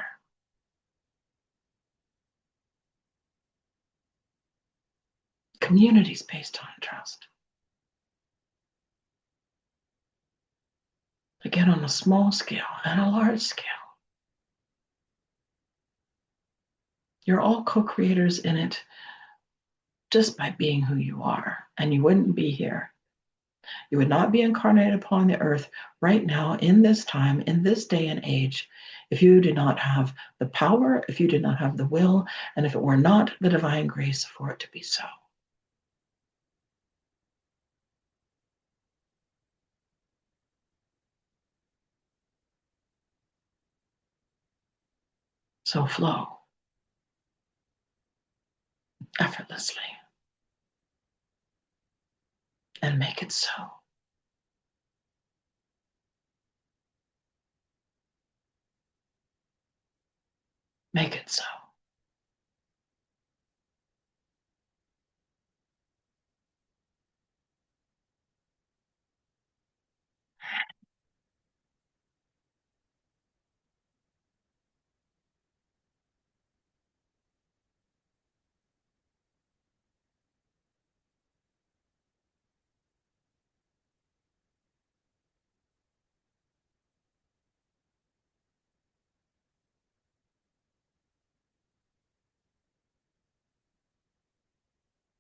Communities based on trust. Again, on a small scale and a large scale. You're all co-creators in it just by being who you are, and you wouldn't be here. You would not be incarnated upon the earth right now, in this time, in this day and age, if you did not have the power, if you did not have the will, and if it were not the divine grace for it to be so. So flow effortlessly and make it so. Make it so.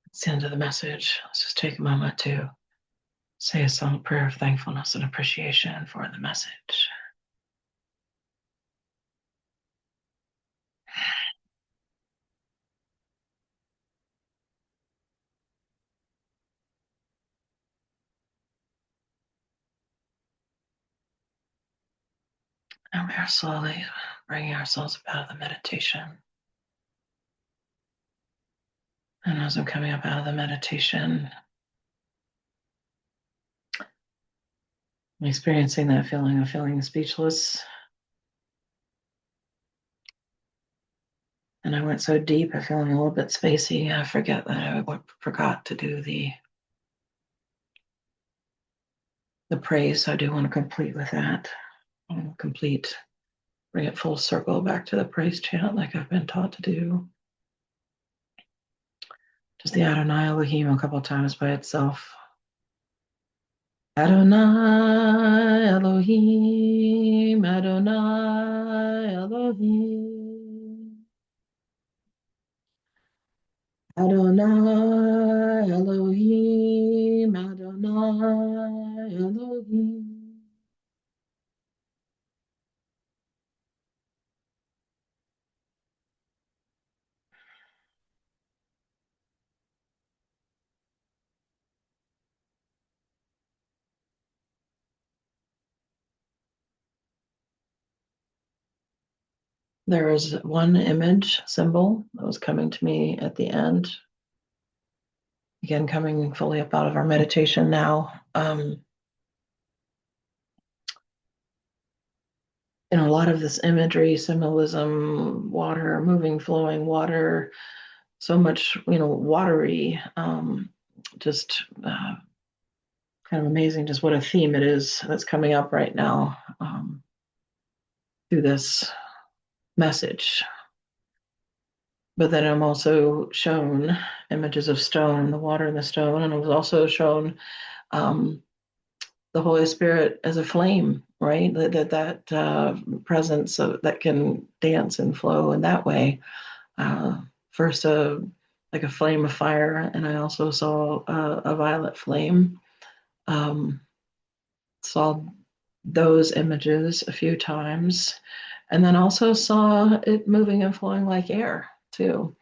It's the end of the message. Let's just take a moment to Say a silent prayer of thankfulness and appreciation for the message. And we are slowly bringing ourselves up out of the meditation. And as I'm coming up out of the meditation, I'm experiencing that feeling of feeling speechless. And I went so deep, I'm feeling a little bit spacey. I forget that I forgot to do the praise. So I do want to complete with that. I'll complete, bring it full circle back to the praise chant like I've been taught to do. Just the Adonai Elohim a couple times by itself. Adonai Elohim, Adonai Elohim. Adonai Elohim, Adonai Elohim. There is one image symbol that was coming to me at the end. Again, coming fully up out of our meditation now. In a lot of this imagery, symbolism, water, moving, flowing water, so much, watery, just kind of amazing just what a theme it is that's coming up right now through this message. But then I'm also shown images of stone, the water and the stone, and I was also shown the Holy Spirit as a flame, right? That presence that can dance and flow in that way. First, like a flame of fire, and I also saw a violet flame. Saw those images a few times, and then also saw it moving and flowing like air too.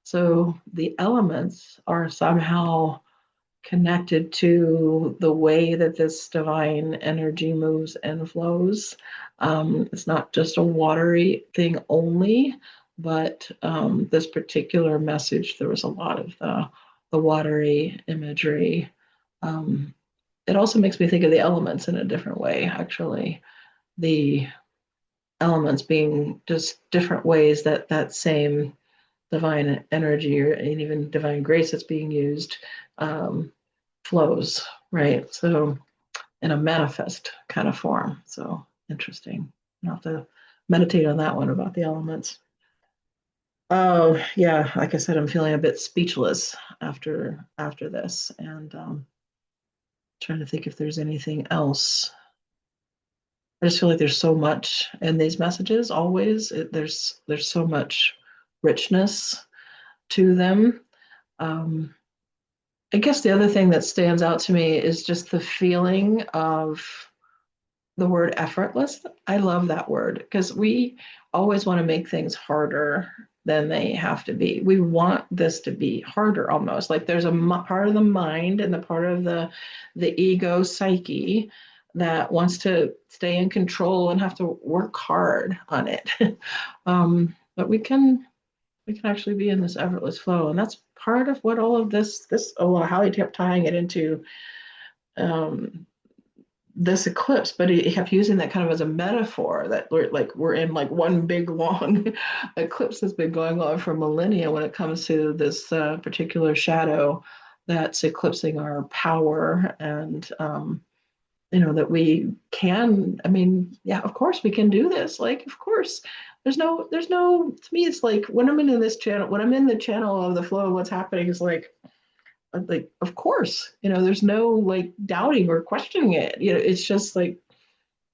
So the elements are somehow connected to the way that this divine energy moves and flows. It's not just a watery thing only, but this particular message, there was a lot of the watery imagery. It also makes me think of the elements in a different way, actually. The elements being just different ways that that same divine energy or and even divine grace that's being used flows, right? So in a manifest kind of form. So interesting. I'll have to meditate on that one about the elements. Oh yeah, like I said, I'm feeling a bit speechless after this, and trying to think if there's anything else. I just feel like there's so much in these messages. Always, there's so much richness to them. I guess the other thing that stands out to me is just the feeling of the word effortless. I love that word because we always want to make things harder than they have to be. We want this to be harder almost. Like there's a part of the mind and the part of the ego psyche that wants to stay in control and have to work hard on it. But we can actually be in this effortless flow, and that's part of what all of this oh well, how he kept tying it into this eclipse, but he kept using that kind of as a metaphor that we're in like one big long eclipse that's been going on for millennia when it comes to this particular shadow that's eclipsing our power and that we can, I mean, yeah, of course we can do this. Like, of course, there's no, to me, it's like when I'm in this channel, when I'm in the channel of the flow of what's happening is like, of course, there's no like doubting or questioning it. It's just like,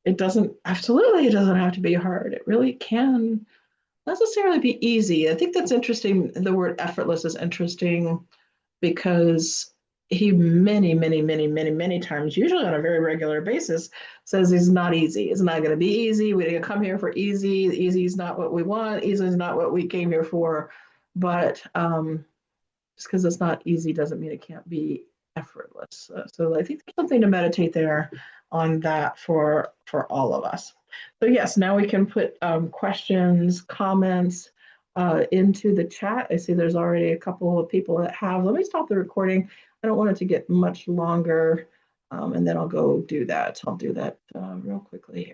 it doesn't have to be hard. It really can necessarily be easy. I think that's interesting. The word effortless is interesting because he many times, usually on a very regular basis, says it's not easy. It's not going to be easy. We didn't come here for easy. Easy is not what we want. Easy is not what we came here for. But just because it's not easy doesn't mean it can't be effortless. So I think there's something to meditate there on that for all of us. So yes, now we can put questions, comments into the chat. I see there's already a couple of people that have. Let me stop the recording. I don't want it to get much longer, and then I'll go do that. I'll do that real quickly here.